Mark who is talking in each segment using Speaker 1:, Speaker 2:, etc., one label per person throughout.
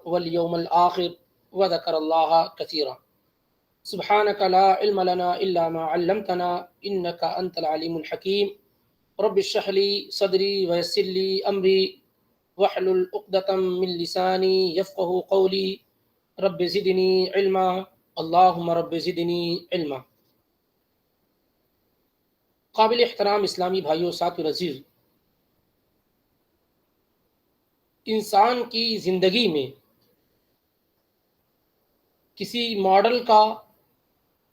Speaker 1: واليوم الآخر وذكر الله كثيرا. سبحانك لا علم لنا إلا ما علمتنا إنك أنت العليم الحكيم. رب اشرح لي صدري ويسر لي أمري واحلل عقدة من لساني يفقهوا قولي. رب زدني علما اللهم رب زدنی علما. قابل احترام اسلامی بھائیوں، ساتھ عزیز، انسان کی زندگی میں کسی ماڈل کا،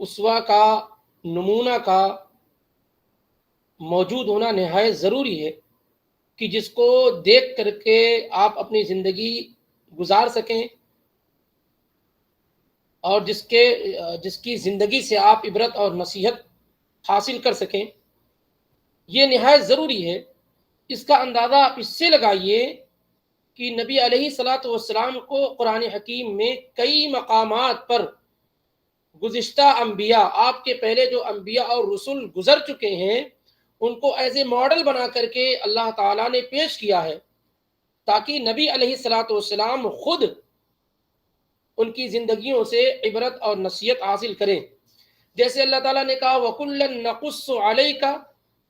Speaker 1: اسوہ کا، نمونہ کا موجود ہونا نہایت ضروری ہے کہ جس کو دیکھ کر کے آپ اپنی زندگی گزار سکیں اور جس کی زندگی سے آپ عبرت اور نصیحت حاصل کر سکیں. یہ نہایت ضروری ہے. اس کا اندازہ آپ اس سے لگائیے کہ نبی علیہ الصلاۃ والسلام کو قرآن حکیم میں کئی مقامات پر گزشتہ انبیاء، آپ کے پہلے جو انبیاء اور رسول گزر چکے ہیں، ان کو ایز اے ماڈل بنا کر کے اللہ تعالیٰ نے پیش کیا ہے تاکہ نبی علیہ الصلاۃ والسلام خود ان کی زندگیوں سے عبرت اور نصیحت حاصل کریں. جیسے اللہ تعالیٰ نے کہا وَكُلًّا نَقُصُّ عَلَيْكَ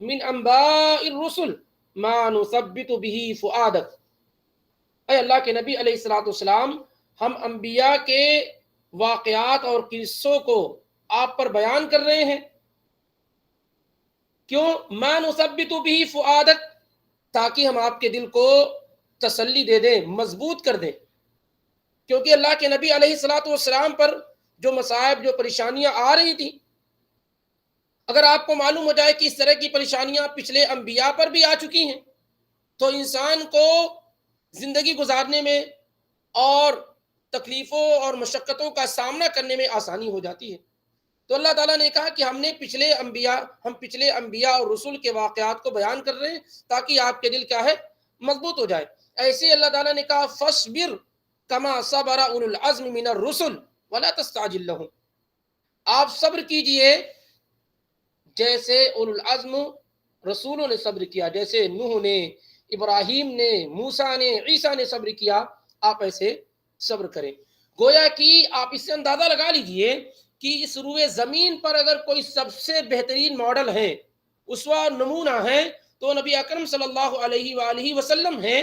Speaker 1: مِنْ أَنْبَاءِ الرُّسُلِ مَا نُثَبِّتُ بِهِ فُؤَادَكَ. اے اللہ کے نبی علیہ الصلاۃ والسلام، ہم انبیاء کے واقعات اور قصوں کو آپ پر بیان کر رہے ہیں. کیوں؟ مَا نُثَبِّتُ بِهِ فُؤَادَكَ، تاکہ ہم آپ کے دل کو تسلی دے دیں، مضبوط کر دیں. کیونکہ اللہ کے نبی علیہ الصلاۃ والسلام پر جو مصائب، جو پریشانیاں آ رہی تھیں، اگر آپ کو معلوم ہو جائے کہ اس طرح کی پریشانیاں پچھلے انبیاء پر بھی آ چکی ہیں تو انسان کو زندگی گزارنے میں اور تکلیفوں اور مشقتوں کا سامنا کرنے میں آسانی ہو جاتی ہے. تو اللہ تعالیٰ نے کہا کہ ہم پچھلے انبیاء اور رسول کے واقعات کو بیان کر رہے ہیں تاکہ آپ کے دل کیا ہے، مضبوط ہو جائے. ایسے اللہ تعالیٰ نے کہا فَاصْبِرْ كَمَا صَبَرَ أُولُو الْعَزْمِ مِنَ الرُّسُلِ وَلَا تَسْتَعْجِل لَّهُمْ. آپ صبر کیجئے جیسے اولو العزم رسولوں نے صبر کیا، جیسے نوح نے، ابراہیم نے، موسیٰ نے، عیسیٰ نے صبر کیا، آپ ایسے صبر کریں. گویا کہ آپ اس سے اندازہ لگا لیجئے کہ اس روئے زمین پر اگر کوئی سب سے بہترین ماڈل ہے، اسوہ نمونہ ہے، تو نبی اکرم صلی اللہ علیہ وآلہ وسلم ہیں.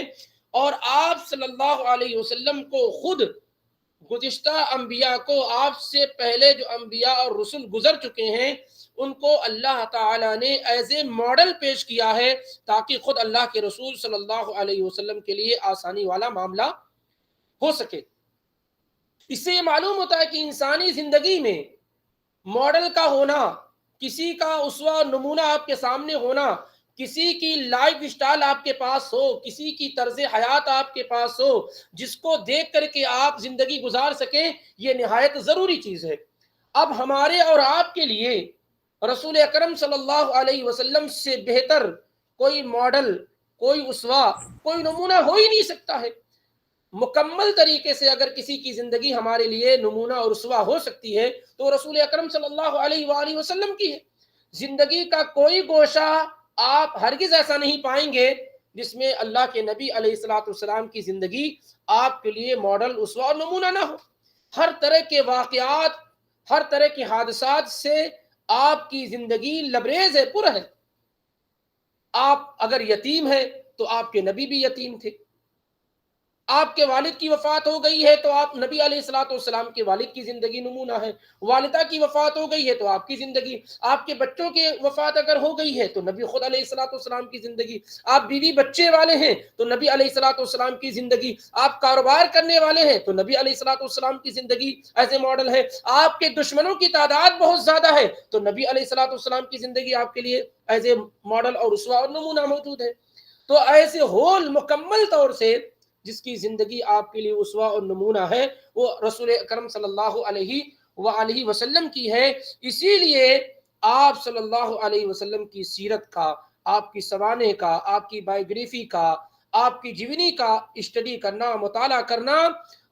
Speaker 1: اور آپ صلی اللہ علیہ وسلم کو خود گزشتہ انبیاء کو، آپ سے پہلے جو انبیاء اور رسول گزر چکے ہیں، ان کو اللہ تعالیٰ نے ایز اے ماڈل پیش کیا ہے تاکہ خود اللہ کے رسول صلی اللہ علیہ وسلم کے لیے آسانی والا معاملہ ہو سکے. اس سے یہ معلوم ہوتا ہے کہ انسانی زندگی میں ماڈل کا ہونا، کسی کا اسوہ نمونہ آپ کے سامنے ہونا، کسی کی لائف اسٹائل آپ کے پاس ہو، کسی کی طرز حیات آپ کے پاس ہو جس کو دیکھ کر کے آپ زندگی گزار سکیں، یہ نہایت ضروری چیز ہے. اب ہمارے اور آپ کے لیے رسول اکرم صلی اللہ علیہ وسلم سے بہتر کوئی ماڈل، کوئی اسوہ، کوئی نمونہ ہو ہی نہیں سکتا ہے. مکمل طریقے سے اگر کسی کی زندگی ہمارے لیے نمونہ اور اسوہ ہو سکتی ہے تو رسول اکرم صلی اللہ علیہ وآلہ وسلم کی ہے. زندگی کا کوئی گوشہ آپ ہرگز ایسا نہیں پائیں گے جس میں اللہ کے نبی علیہ الصلوۃ والسلام کی زندگی آپ کے لیے ماڈل، اسوہ اور نمونہ نہ ہو. ہر طرح کے واقعات، ہر طرح کے حادثات سے آپ کی زندگی لبریز ہے، پر ہے. آپ اگر یتیم ہیں تو آپ کے نبی بھی یتیم تھے. آپ کے والد کی وفات ہو گئی ہے تو آپ نبی علیہ الصلوۃ والسلام کے والد کی زندگی نمونہ ہے. والدہ کی وفات ہو گئی ہے تو آپ کی زندگی. آپ کے بچوں کی وفات اگر ہو گئی ہے تو نبی خود علیہ الصلوۃ والسلام کی زندگی. آپ بیوی بچے والے ہیں تو نبی علیہ الصلوۃ والسلام کی زندگی. آپ کاروبار کرنے والے ہیں تو نبی علیہ الصلوۃ والسلام کی زندگی ایز اے ماڈل ہے. آپ کے دشمنوں کی تعداد بہت زیادہ ہے تو نبی علیہ الصلوۃ والسلام کی زندگی آپ کے لیے ایز اے ماڈل اور اسوہ اور نمونہ موجود ہے. تو ایسے ہول مکمل طور سے جس کی زندگی آپ کے لیے اسوہ اور نمونہ ہے وہ رسول اکرم صلی اللہ علیہ وآلہ وسلم کی ہے. اسی لیے آپ صلی اللہ علیہ وسلم کی سیرت کا، آپ کی سوانح کا، آپ کی بائیوگرافی کا، آپ کی جیونی کا اسٹڈی کرنا، مطالعہ کرنا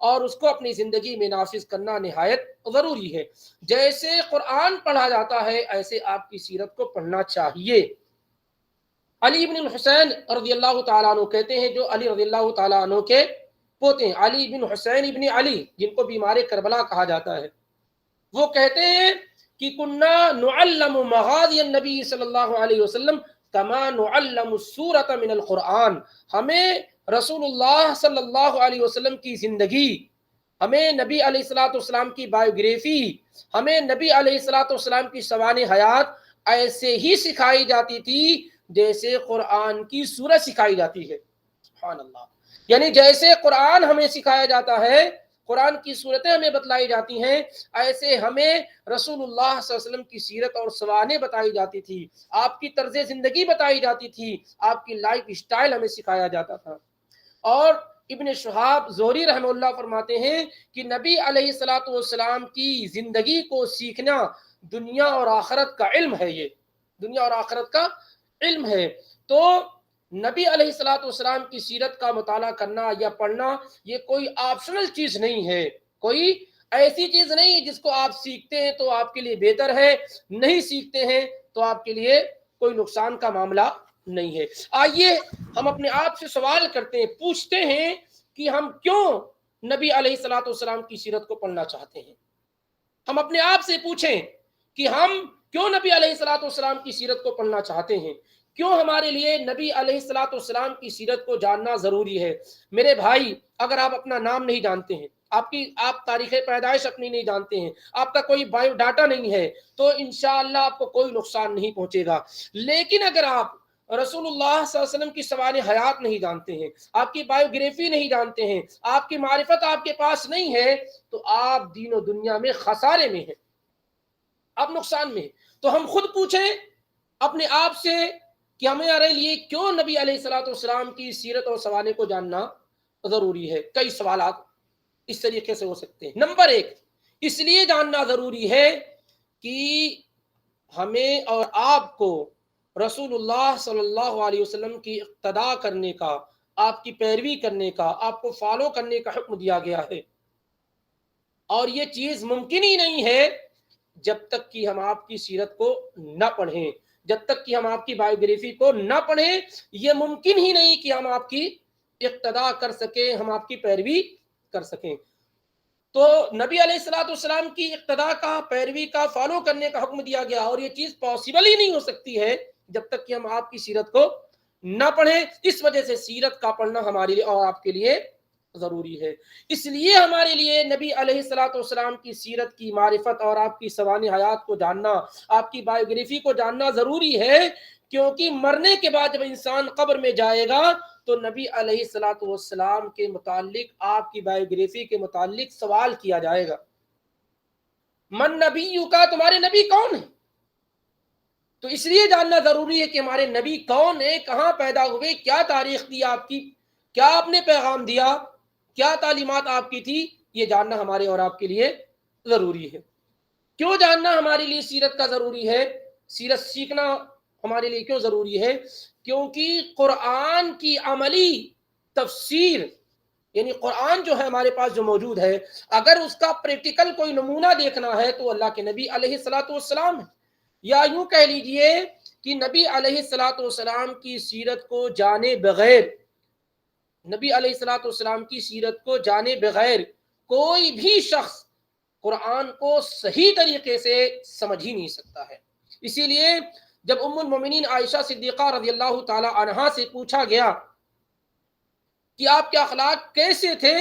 Speaker 1: اور اس کو اپنی زندگی میں نافذ کرنا نہایت ضروری ہے. جیسے قرآن پڑھا جاتا ہے ایسے آپ کی سیرت کو پڑھنا چاہیے. علی بن الحسین رضی اللہ تعالیٰ عنہ کہتے ہیں، جو علی رضی اللہ تعالیٰ عنہ کے پوتے ہیں علی بن حسین ابن علی، جن کو بیمار کربلا کہا جاتا ہے، وہ کہتے ہیں کہ کننا نعلم مغازی النبی صلی اللہ علیہ وسلم کما نعلم السورۃ من القرآن، ہمیں رسول اللہ صلی اللہ علیہ وسلم کی زندگی، ہمیں نبی علیہ الصلوۃ والسلام کی بایوگرافی، ہمیں نبی علیہ الصلوۃ والسلام کی سوانح حیات ایسے ہی سکھائی جاتی تھی جیسے قرآن کی سورت سکھائی جاتی ہے۔ سبحان اللہ، یعنی جیسے قرآن ہمیں سکھایا جاتا ہے، قرآن کی صورتیں ہمیں بتلائی جاتی ہیں، ایسے ہمیں رسول اللہ صلی اللہ علیہ وسلم کی سیرت اور سوانح بتائی جاتی تھی، آپ کی طرز زندگی بتائی جاتی تھی، آپ کی لائف اسٹائل ہمیں سکھایا جاتا تھا۔ اور ابن شہاب زہری رحمہ اللہ فرماتے ہیں کہ نبی علیہ الصلوۃ والسلام کی زندگی کو سیکھنا دنیا اور آخرت کا علم ہے، یہ دنیا اور آخرت کا علم ہے۔ تو نبی علیہ الصلوۃ والسلام کی سیرت کا مطالعہ کرنا یا پڑھنا یہ کوئی آپشنل چیز نہیں ہے، کوئی ایسی چیز نہیں جس کو آپ سیکھتے ہیں تو آپ کے لیے بہتر ہے، نہیں سیکھتے ہیں تو آپ کے لیے کوئی نقصان کا معاملہ نہیں ہے۔ آئیے ہم اپنے آپ سے سوال کرتے ہیں، پوچھتے ہیں کہ ہم کیوں نبی علیہ الصلوۃ والسلام کی سیرت کو پڑھنا چاہتے ہیں۔ ہم اپنے آپ سے پوچھیں کہ ہم کیوں نبی علیہ الصلوۃ والسلام کی سیرت کو پڑھنا چاہتے ہیں، کیوں ہمارے لیے نبی علیہ الصلوۃ والسلام کی سیرت کو جاننا ضروری ہے۔ میرے بھائی، اگر آپ اپنا نام نہیں جانتے ہیں، آپ تاریخ پیدائش اپنی نہیں جانتے ہیں، آپ کا کوئی بایو ڈاٹا نہیں ہے، تو انشاءاللہ آپ کو کوئی نقصان نہیں پہنچے گا۔ لیکن اگر آپ رسول اللہ صلی اللہ علیہ وسلم کی سوانح حیات نہیں جانتے ہیں، آپ کی بایوگرافی نہیں جانتے ہیں، آپ کی معرفت آپ کے پاس نہیں ہے، تو آپ دین و دنیا میں خسارے میں ہیں، آپ نقصان میں ہیں۔ تو ہم خود پوچھیں اپنے آپ سے کہ ہمارے لیے کیوں نبی علیہ الصلوۃ والسلام کی سیرت اور سوانح کو جاننا ضروری ہے۔ کئی سوالات اس طریقے سے ہو سکتے ہیں۔ نمبر 1، اس لیے جاننا ضروری ہے کہ ہمیں اور آپ کو رسول اللہ صلی اللہ علیہ وسلم کی اقتداء کرنے کا، آپ کی پیروی کرنے کا، آپ کو فالو کرنے کا حکم دیا گیا ہے، اور یہ چیز ممکن ہی نہیں ہے جب تک کہ ہم آپ کی سیرت کو نہ پڑھیں، جب تک کہ ہم آپ کی بایوگرافی کو نہ پڑھیں، یہ ممکن ہی نہیں کہ ہم آپ کی اقتداء کر سکیں، ہم آپ کی پیروی کر سکیں۔ تو نبی علیہ الصلوۃ والسلام کی اقتداء کا، پیروی کا، فالو کرنے کا حکم دیا گیا، اور یہ چیز پاسبل ہی نہیں ہو سکتی ہے جب تک کہ ہم آپ کی سیرت کو نہ پڑھیں۔ اس وجہ سے سیرت کا پڑھنا ہمارے لیے اور آپ کے لیے ضروری ہے۔ اس لیے ہمارے لیے نبی علیہ الصلوۃ والسلام کی سیرت کی معرفت اور آپ کی سوانح حیات کو جاننا، آپ کی بایوگرافی کو جاننا ضروری ہے، کیونکہ مرنے کے بعد جب انسان قبر میں جائے گا تو نبی علیہ الصلوۃ والسلام کے متعلق، آپ کی بایوگرافی کے متعلق سوال کیا جائے گا، من نبیوں کا، تمہارے نبی کون ہے؟ تو اس لیے جاننا ضروری ہے کہ ہمارے نبی کون ہے، کہاں پیدا ہوئے، کیا تاریخ دی آپ کی، کیا آپ نے پیغام دیا، کیا تعلیمات آپ کی تھی، یہ جاننا ہمارے اور آپ کے لیے ضروری ہے۔ کیوں جاننا ہمارے لیے سیرت کا ضروری ہے، سیرت سیکھنا ہمارے لیے کیوں ضروری ہے؟ کیونکہ قرآن کی عملی تفسیر، یعنی قرآن جو ہے ہمارے پاس جو موجود ہے، اگر اس کا پریکٹیکل کوئی نمونہ دیکھنا ہے تو اللہ کے نبی علیہ الصلوۃ والسلام ہے، یا یوں کہہ لیجئے کہ نبی علیہ الصلوۃ والسلام کی سیرت کو جانے بغیر، نبی علیہ الصلوۃ والسلام کی سیرت کو جانے بغیر کوئی بھی شخص قرآن کو صحیح طریقے سے سمجھ ہی نہیں سکتا ہے۔ اسی لیے جب ام المومنین عائشہ صدیقہ رضی اللہ تعالی عنہا سے پوچھا گیا کہ آپ کے اخلاق کیسے تھے،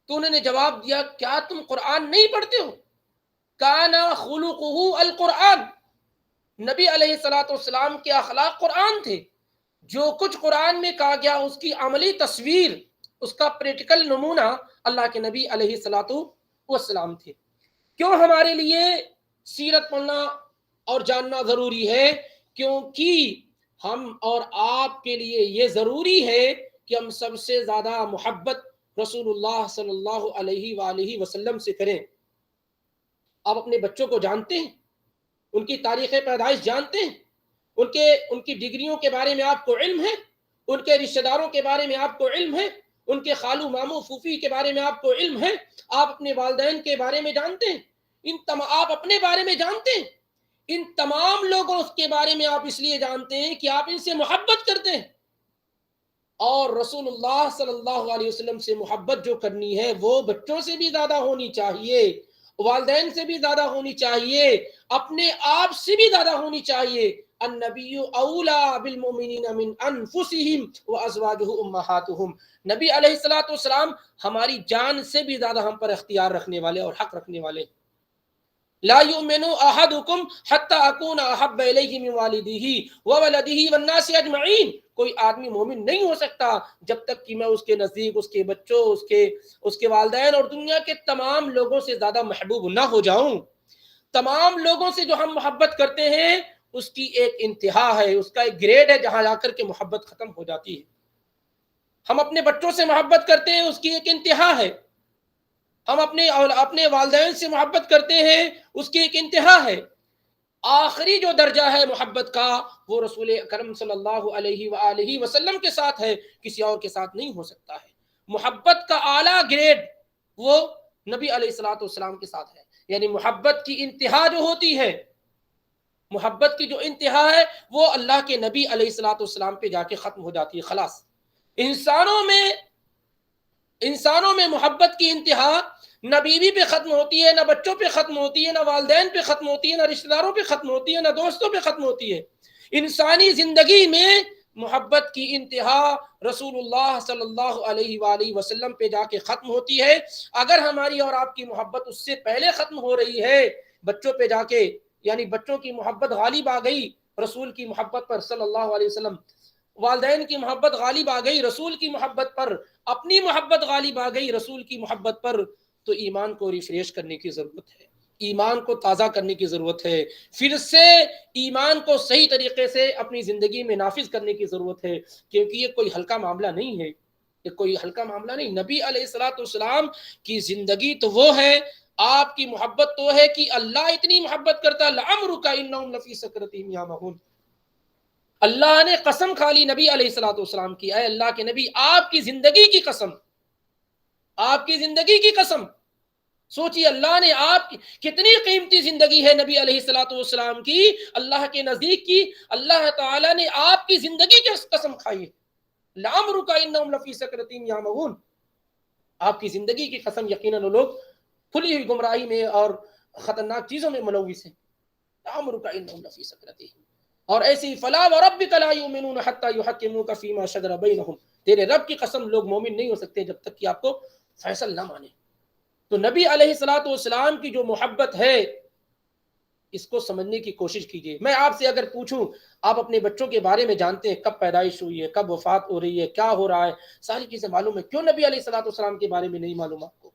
Speaker 1: تو انہوں نے جواب دیا، کیا تم قرآن نہیں پڑھتے ہو؟ کانا خلقہ القرآن، نبی علیہ الصلوۃ والسلام کے اخلاق قرآن تھے، جو کچھ قرآن میں کہا گیا اس کی عملی تصویر، اس کا پریکٹیکل نمونہ اللہ کے نبی علیہ الصلوۃ والسلام تھے۔ کیوں ہمارے لیے سیرت پڑھنا اور جاننا ضروری ہے؟ کیونکہ ہم اور آپ کے لیے یہ ضروری ہے کہ ہم سب سے زیادہ محبت رسول اللہ صلی اللہ علیہ وآلہ وسلم سے کریں۔ آپ اپنے بچوں کو جانتے ہیں، ان کی تاریخ پیدائش جانتے ہیں، ان کی ڈگریوں کے بارے میں آپ کو علم ہے، ان کے رشتہ داروں کے بارے میں آپ کو علم ہے، ان کے خالو ماموں پھوپھی کے بارے میں آپ کو علم ہے، آپ اپنے والدین کے بارے میں جانتے ہیں، آپ اپنے بارے میں جانتے ہیں، ان تمام لوگوں کے بارے میں آپ اس لیے جانتے ہیں کہ آپ ان سے محبت کرتے ہیں۔ اور رسول اللہ صلی اللہ علیہ وسلم سے محبت جو کرنی ہے وہ بچوں سے بھی زیادہ ہونی چاہیے، والدین سے بھی زیادہ ہونی چاہیے، اپنے آپ سے بھی زیادہ ہونی چاہیے۔ النبی اولا بالمؤمنین من انفسہم وازواجہ امہاتہم، نبی علیہ الصلوۃ والسلام ہماری جان سے بھی زیادہ ہم پر اختیار رکھنے والے اور حق رکھنے والے۔ لا یؤمن احدکم حتی اکون احب الیہ من والدہ وولدہ والناس اجمعین، کوئی آدمی مومن نہیں ہو سکتا جب تک کہ میں اس کے نزدیک اس کے بچوں، اس کے والدین اور دنیا کے تمام لوگوں سے زیادہ محبوب نہ ہو جاؤں۔ تمام لوگوں سے جو ہم محبت کرتے ہیں اس کی ایک انتہا ہے، اس کا ایک گریڈ ہے جہاں جا کر کے محبت ختم ہو جاتی ہے۔ ہم اپنے بچوں سے محبت کرتے ہیں، اس کی ایک انتہا ہے۔ ہم اپنے والدین سے محبت کرتے ہیں، اس کی ایک انتہا ہے۔ آخری جو درجہ ہے محبت کا وہ رسول اکرم صلی اللہ علیہ وآلہ وسلم کے ساتھ ہے، کسی اور کے ساتھ نہیں ہو سکتا ہے۔ محبت کا اعلیٰ گریڈ وہ نبی علیہ الصلوۃ والسلام کے ساتھ ہے، یعنی محبت کی انتہا جو ہوتی ہے، محبت کی جو انتہا ہے وہ اللہ کے نبی علیہ الصلوۃ والسلام پہ جا کے ختم ہو جاتی ہے۔ خلاص انسانوں میں محبت کی انتہا نہ بیوی پہ ختم ہوتی ہے، نہ بچوں پہ ختم ہوتی ہے، نہ والدین پہ ختم ہوتی ہے، نہ رشتہ داروں پہ ختم ہوتی ہے، نہ دوستوں پہ ختم ہوتی ہے۔ انسانی زندگی میں محبت کی انتہا رسول اللہ صلی اللہ علیہ وآلہ وسلم پہ جا کے ختم ہوتی ہے۔ اگر ہماری اور آپ کی محبت اس سے پہلے ختم ہو رہی ہے بچوں پہ جا کے، یعنی بچوں کی محبت غالب آ گئی رسول کی محبت پر صلی اللہ علیہ وسلم، والدین کی محبت غالب آ گئی رسول کی محبت پر، اپنی محبت غالب آ گئی رسول کی محبت پر، تو ایمان کو ریفریش کرنے کی ضرورت ہے، ایمان کو تازہ کرنے کی ضرورت ہے، پھر سے ایمان کو صحیح طریقے سے اپنی زندگی میں نافذ کرنے کی ضرورت ہے، کیونکہ یہ کوئی ہلکا معاملہ نہیں ہے، یہ کوئی ہلکا معاملہ نہیں۔ نبی علیہ الصلوۃ والسلام کی زندگی تو وہ ہے، آپ کی محبت تو ہے کہ اللہ اتنی محبت کرتا، لعمرک انہم لفی سکرتہم یعمہون، اللہ نے قسم کھا لی نبی علیہ الصلوۃ والسلام کی، اے اللہ کے نبی آپ کی زندگی کی قسم، آپ کی زندگی کی قسم، سوچیے اللہ نے آپ کی کتنی قیمتی زندگی ہے نبی علیہ الصلوۃ والسلام کی اللہ کے نزدیک کی، اللہ تعالیٰ نے آپ کی زندگی کی قسم کھائی ہے، لعمرک انہم لفی سکرتہم یعمہون، آپ کی زندگی کی قسم، یقیناً وہ لوگ کھلی ہوئی گمراہی میں اور خطرناک چیزوں میں ملوث ہیں، لعمرک انہم لفی سکرتہم، اور ایسی فلا وربک لا یؤمنون حتی یحکموک فیما شجر بینہم، تیرے رب کی قسم لوگ مومن نہیں ہو سکتے جب تک کہ آپ کو فیصل نہ مانے۔ تو نبی علیہ الصلوۃ والسلام کی جو محبت ہے اس کو سمجھنے کی کوشش کیجیے۔ میں آپ سے اگر پوچھوں آپ اپنے بچوں کے بارے میں جانتے ہیں، کب پیدائش ہوئی ہے، کب وفات ہو رہی ہے، کیا ہو رہا ہے، ساری چیزیں معلوم ہے، کیوں نبی علیہ الصلوۃ والسلام کے بارے میں نہیں معلوم آپ کو؟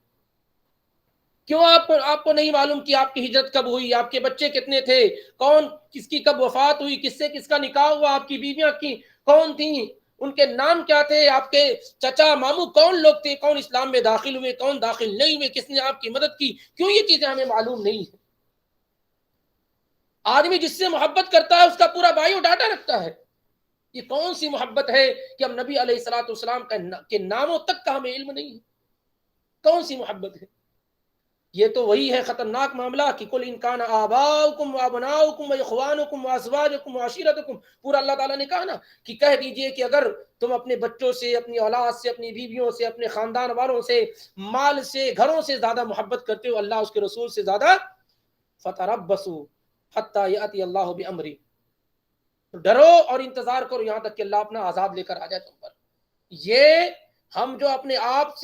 Speaker 1: کیوں آپ کو نہیں معلوم کہ آپ کی ہجرت کب ہوئی، آپ کے بچے کتنے تھے، کون کس کی کب وفات ہوئی، کس سے کس کا نکاح ہوا، آپ کی بیویاں کی کون تھیں، ان کے نام کیا تھے، آپ کے چچا ماموں کون لوگ تھے، کون اسلام میں داخل ہوئے، کون داخل نہیں ہوئے، کس نے آپ کی مدد کی، کیوں یہ چیزیں ہمیں معلوم نہیں ہیں؟ آدمی جس سے محبت کرتا ہے اس کا پورا بایو ڈاٹا رکھتا ہے، یہ کون سی محبت ہے کہ ہم نبی علیہ الصلوۃ والسلام کے ناموں تک کا ہمیں علم نہیں ہے؟ کون سی محبت ہے؟ یہ تو وہی ہے خطرناک معاملہ کہ کل ان کان آباؤکم وابناؤکم واخوانکم وازواجکم وعشیرتکم، پورا اللہ تعالیٰ نے کہا نا کہ کہہ دیجئے کہ اگر تم اپنے بچوں سے، اپنی اولاد سے، اپنی بیویوں سے، اپنے خاندان والوں سے، مال سے، گھروں سے زیادہ محبت کرتے ہو اللہ اس کے رسول سے زیادہ، فتربصوا حتی یأتی اللہ بامرہ، ڈرو اور انتظار کرو یہاں تک کہ اللہ اپنا عذاب لے کر آ جائے تم پر۔ یہ ہم جو اپنے آپ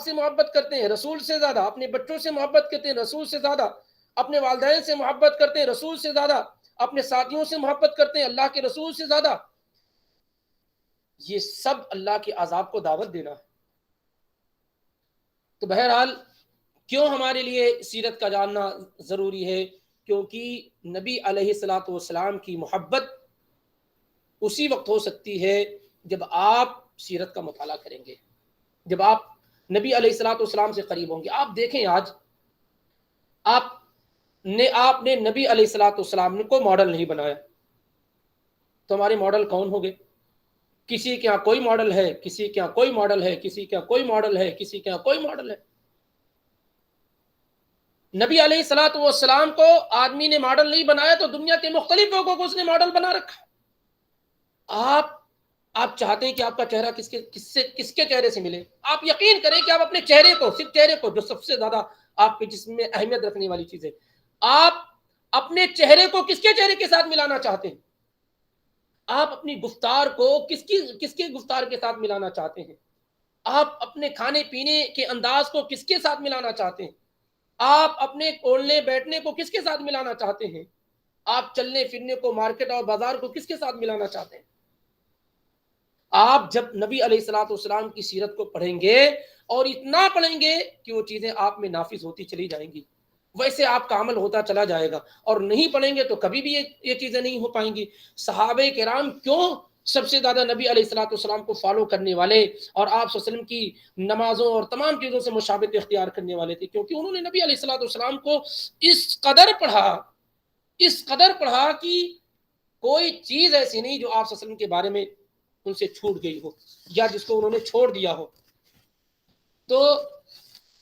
Speaker 1: سے محبت کرتے ہیں رسول سے زیادہ، اپنے بچوں سے محبت کرتے ہیں رسول سے زیادہ، اپنے والدین سے محبت کرتے ہیں رسول سے زیادہ، اپنے ساتھیوں سے محبت کرتے ہیں اللہ کے رسول سے زیادہ، یہ سب اللہ کے عذاب کو دعوت دینا ہے۔ تو بہرحال کیوں ہمارے لیے سیرت کا جاننا ضروری ہے؟ کیونکہ نبی علیہ الصلوۃ والسلام کی محبت اسی وقت ہو سکتی ہے جب آپ سیرت کا مطالعہ کریں گے، جب آپ نبی علیہ الصلوۃ والسلام سے قریب ہوں گے۔ آپ دیکھیں آج آپ نے نبی علیہ الصلوۃ والسلام کو ماڈل نہیں بنایا، تو ہمارے ماڈل کون ہو گئے؟ کسی کے یہاں کوئی ماڈل ہے، کسی کے یہاں کوئی ماڈل ہے، کسی کے یہاں کوئی ماڈل ہے، کسی کے یہاں کوئی ماڈل ہے۔ نبی علیہ الصلوۃ والسلام کو آدمی نے ماڈل نہیں بنایا تو دنیا کے مختلف لوگوں کو اس نے ماڈل بنا رکھا۔ آپ چاہتے ہیں کہ آپ کا چہرہ کس کے چہرے سے ملے؟ آپ یقین کریں کہ آپ اپنے چہرے کو، صرف چہرے کو، جو سب سے زیادہ آپ کے جسم میں اہمیت رکھنے والی چیز ہے، آپ اپنے چہرے کو کس کے چہرے کے ساتھ ملانا چاہتے ہیں؟ آپ اپنی گفتار کو کس کے گفتار کے ساتھ ملانا چاہتے ہیں؟ آپ اپنے کھانے پینے کے انداز کو کس کے ساتھ ملانا چاہتے ہیں؟ آپ اپنے اڑنے بیٹھنے کو کس کے ساتھ ملانا چاہتے ہیں؟ آپ چلنے پھرنے کو، مارکیٹ اور بازار کو کس کے ساتھ ملانا چاہتے ہیں؟ آپ جب نبی علیہ الصلوۃ والسلام کی سیرت کو پڑھیں گے اور اتنا پڑھیں گے کہ وہ چیزیں آپ میں نافذ ہوتی چلی جائیں گی، ویسے آپ کا عمل ہوتا چلا جائے گا، اور نہیں پڑھیں گے تو کبھی بھی یہ چیزیں نہیں ہو پائیں گی۔ صحابہ کرام کیوں سب سے زیادہ نبی علیہ الصلوۃ والسلام کو فالو کرنے والے اور آپ صلی اللہ علیہ وسلم کی نمازوں اور تمام چیزوں سے مشابہت اختیار کرنے والے تھے؟ کیونکہ انہوں نے نبی علیہ الصلوۃ والسلام کو اس قدر پڑھا کہ کوئی چیز ایسی نہیں جو آپ صلی اللہ علیہ وسلم کے بارے میں ان سے چھوٹ گئی ہو یا جس کو انہوں نے چھوڑ دیا ہو۔ تو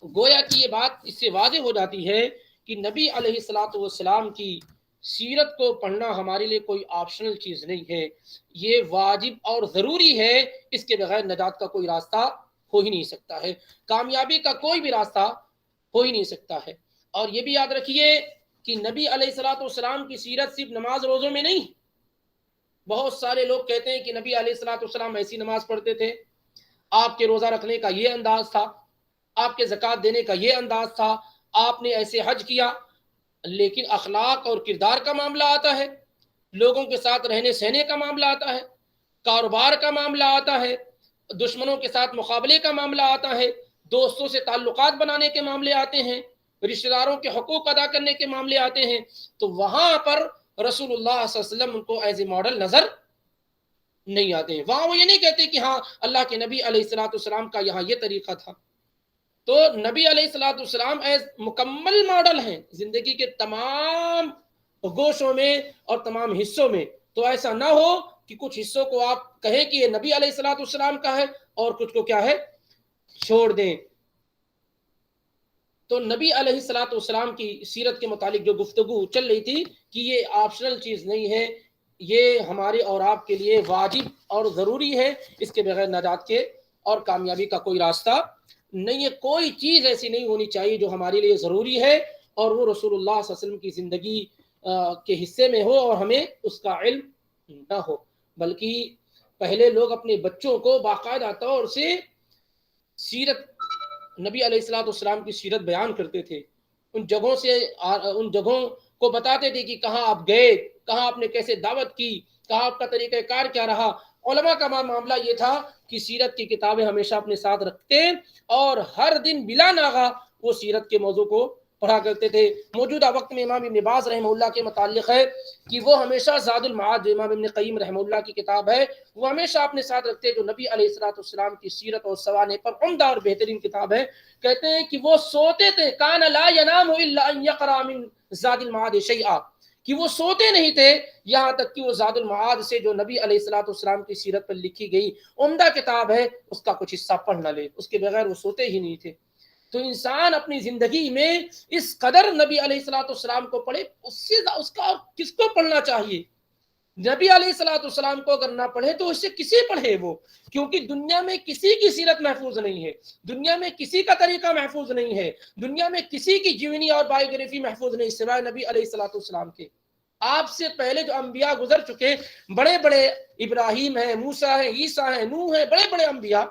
Speaker 1: گویا کہ یہ بات اس سے واضح ہو جاتی ہے کہ نبی علیہ الصلوۃ والسلام کی سیرت کو پڑھنا ہمارے لیے کوئی آپشنل چیز نہیں ہے، یہ واجب اور ضروری ہے۔ اس کے بغیر نجات کا کوئی راستہ ہو ہی نہیں سکتا ہے، کامیابی کا کوئی بھی راستہ ہو ہی نہیں سکتا ہے۔ اور یہ بھی یاد رکھیے کہ نبی علیہ الصلوۃ والسلام کی سیرت صرف نماز روزوں میں نہیں۔ بہت سارے لوگ کہتے ہیں کہ نبی علیہ الصلوۃ والسلام ایسی نماز پڑھتے تھے، آپ کے روزہ رکھنے کا یہ انداز تھا، آپ کے زکوٰۃ دینے کا یہ انداز تھا، آپ نے ایسے حج کیا۔ لیکن اخلاق اور کردار کا معاملہ آتا ہے، لوگوں کے ساتھ رہنے سہنے کا معاملہ آتا ہے، کاروبار کا معاملہ آتا ہے، دشمنوں کے ساتھ مقابلے کا معاملہ آتا ہے، دوستوں سے تعلقات بنانے کے معاملے آتے ہیں، رشتہ داروں کے حقوق ادا کرنے کے معاملے آتے ہیں، تو وہاں پر رسول اللہ صلی اللہ علیہ وسلم ان کو ایز اے ماڈل نظر نہیں آتے ہیں۔ وہاں وہ یہ نہیں کہتے کہ ہاں اللہ کے نبی علیہ الصلوۃ والسلام کا یہاں یہ طریقہ تھا۔ تو نبی علیہ الصلوۃ والسلام ایز مکمل ماڈل ہیں زندگی کے تمام گوشوں میں اور تمام حصوں میں۔ تو ایسا نہ ہو کہ کچھ حصوں کو آپ کہیں کہ یہ نبی علیہ الصلوۃ والسلام کا ہے اور کچھ کو کیا ہے چھوڑ دیں۔ تو نبی علیہ الصلوۃ والسلام کی سیرت کے متعلق جو گفتگو چل رہی تھی کہ یہ آپشنل چیز نہیں ہے، یہ ہمارے اور آپ کے لیے واجب اور ضروری ہے، اس کے بغیر نجات کے اور کامیابی کا کوئی راستہ نہیں ہے۔ کوئی چیز ایسی نہیں ہونی چاہیے جو ہمارے لیے ضروری ہے اور وہ رسول اللہ صلی اللہ علیہ وسلم کی زندگی کے حصے میں ہو اور ہمیں اس کا علم نہ ہو۔ بلکہ پہلے لوگ اپنے بچوں کو باقاعدہ طور سے سیرت، نبی علیہ الصلوۃ والسلام کی سیرت بیان کرتے تھے، ان جگہوں کو بتاتے تھے کہ کہاں آپ گئے، کہاں آپ نے کیسے دعوت کی، کہاں آپ کا طریقہ کار کیا رہا۔ علماء کا معاملہ یہ تھا کہ سیرت کی کتابیں ہمیشہ اپنے ساتھ رکھتے اور ہر دن بلا ناغہ وہ سیرت کے موضوع کو پڑھا کرتے تھے۔ موجودہ وقت میں امام ابن باز رحمہ اللہ کے متعلق ہے کہ وہ ہمیشہ زاد المعاد جو امام ابن قیم رحمہ اللہ کی کتاب ہے وہ ہمیشہ اپنے ساتھ رکھتے، جو نبی علیہ الصلوۃ والسلام کی سیرت اور سوانح پر عمدہ اور بہترین کتاب ہے۔ کہتے ہیں کہ وہ سوتے تھے، کان لا ینام الا ان یقرأ من زاد المعاد شیئا، کہ وہ سوتے نہیں تھے یہاں تک کہ وہ زاد المعاد سے جو نبی علیہ الصلوۃ والسلام کی سیرت پر لکھی گئی عمدہ کتاب ہے اس کا کچھ حصہ پڑھ نہ لے، اس کے بغیر وہ سوتے ہی نہیں تھے۔ تو انسان اپنی زندگی میں اس قدر نبی علیہ الصلوۃ والسلام کو پڑھے، اس کا اور کس کو پڑھنا چاہیے؟ نبی علیہ الصلوۃ والسلام کو اگر نہ پڑھے تو اس سے کسے پڑھے وہ؟ کیونکہ دنیا میں کسی کی سیرت محفوظ نہیں ہے، دنیا میں کسی کا طریقہ محفوظ نہیں ہے، دنیا میں کسی کی جیونی اور بایوگرافی محفوظ نہیں سوائے نبی علیہ الصلوۃ والسلام کے۔ آپ سے پہلے جو انبیاء گزر چکے، بڑے بڑے ابراہیم ہیں، موسیٰ ہیں، عیسیٰ ہیں، نوح ہیں، بڑے بڑے انبیاء،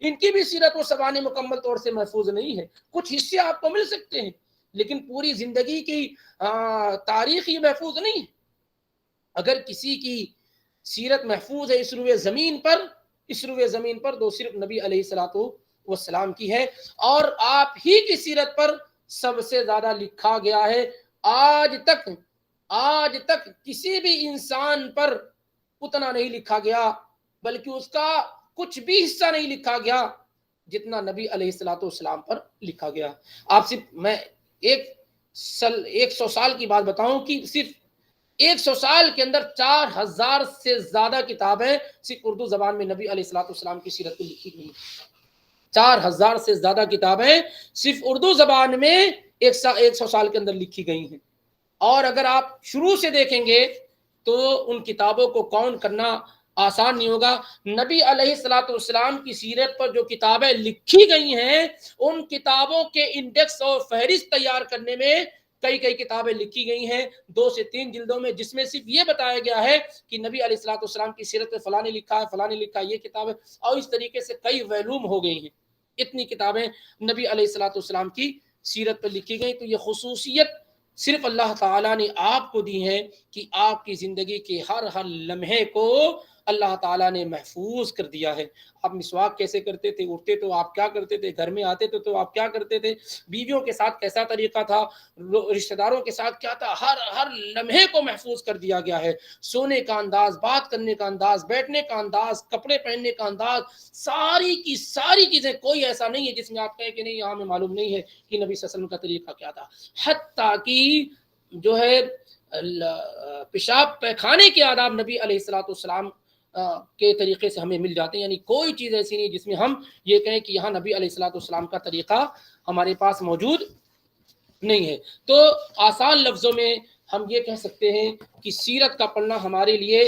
Speaker 1: ان کی بھی سیرت و سوانح مکمل طور سے محفوظ نہیں ہے۔ کچھ حصے آپ کو مل سکتے ہیں لیکن پوری زندگی کی تاریخ یہ محفوظ نہیں ہے۔ اگر کسی کی سیرت محفوظ ہے اس روئے زمین پر تو صرف نبی علیہ الصلوۃ والسلام کی ہے، اور آپ ہی کی سیرت پر سب سے زیادہ لکھا گیا ہے۔ آج تک کسی بھی انسان پر اتنا نہیں لکھا گیا، بلکہ اس کا کچھ بھی حصہ نہیں لکھا گیا جتنا نبی علیہ الصلوۃ والسلام پر لکھا گیا۔ آپ صرف میں 100 سال کی بات بتاؤں کہ صرف 100 سال کے اندر 4000 سے زیادہ کتابیں صرف اردو زبان میں نبی علیہ الصلوۃ والسلام کی سیرت کو لکھی گئی۔ 4000 سے زیادہ کتابیں صرف اردو زبان میں 100 سال کے اندر لکھی گئی ہیں۔ اور اگر آپ شروع سے دیکھیں گے تو ان کتابوں کو کاؤنٹ کرنا آسان نہیں ہوگا۔ نبی علیہ الصلوۃ والسلام کی سیرت پر جو کتابیں لکھی گئی ہیں ان کتابوں کے انڈیکس اور فہرست تیار کرنے میں کئی کتابیں لکھی گئی ہیں 2 سے 3 جلدوں میں، جس میں صرف یہ بتایا گیا ہے کہ نبی علیہ الصلوۃ والسلام کی سیرت میں فلاں نے لکھا ہے، فلاں نے لکھا ہے، یہ کتاب ہے، اور اس طریقے سے کئی ویلوم ہو گئی ہیں۔ اتنی کتابیں نبی علیہ الصلوۃ والسلام کی سیرت پر لکھی گئی۔ تو یہ خصوصیت صرف اللہ تعالیٰ نے آپ کو دی ہے کہ آپ کی زندگی کے ہر لمحے کو اللہ تعالیٰ نے محفوظ کر دیا ہے۔ آپ مسواک کیسے کرتے تھے، اٹھتے تو آپ کیا کرتے تھے، گھر میں آتے تھے تو آپ کیا کرتے تھے، بیویوں کے ساتھ کیسا طریقہ تھا، رشتہ داروں کے ساتھ کیا تھا، ہر لمحے کو محفوظ کر دیا گیا ہے۔ سونے کا انداز، بات کرنے کا انداز، بیٹھنے کا انداز، کپڑے پہننے کا انداز، ساری کی ساری چیزیں، کوئی ایسا نہیں ہے جس میں آپ کہیں کہ نہیں یہاں ہمیں معلوم نہیں ہے کہ نبی صلی اللہ علیہ وسلم کا طریقہ کیا تھا۔ حتیٰ کہ جو ہے پیشاب پیخانے کے آداب نبی علیہ الصلوۃ والسلام کے طریقے سے ہمیں مل جاتے ہیں، یعنی کوئی چیز ایسی نہیں جس میں ہم یہ کہیں کہ یہاں نبی علیہ الصلوۃ والسلام کا طریقہ ہمارے پاس موجود نہیں ہے۔ تو آسان لفظوں میں ہم یہ کہہ سکتے ہیں کہ سیرت کا پڑھنا ہمارے لیے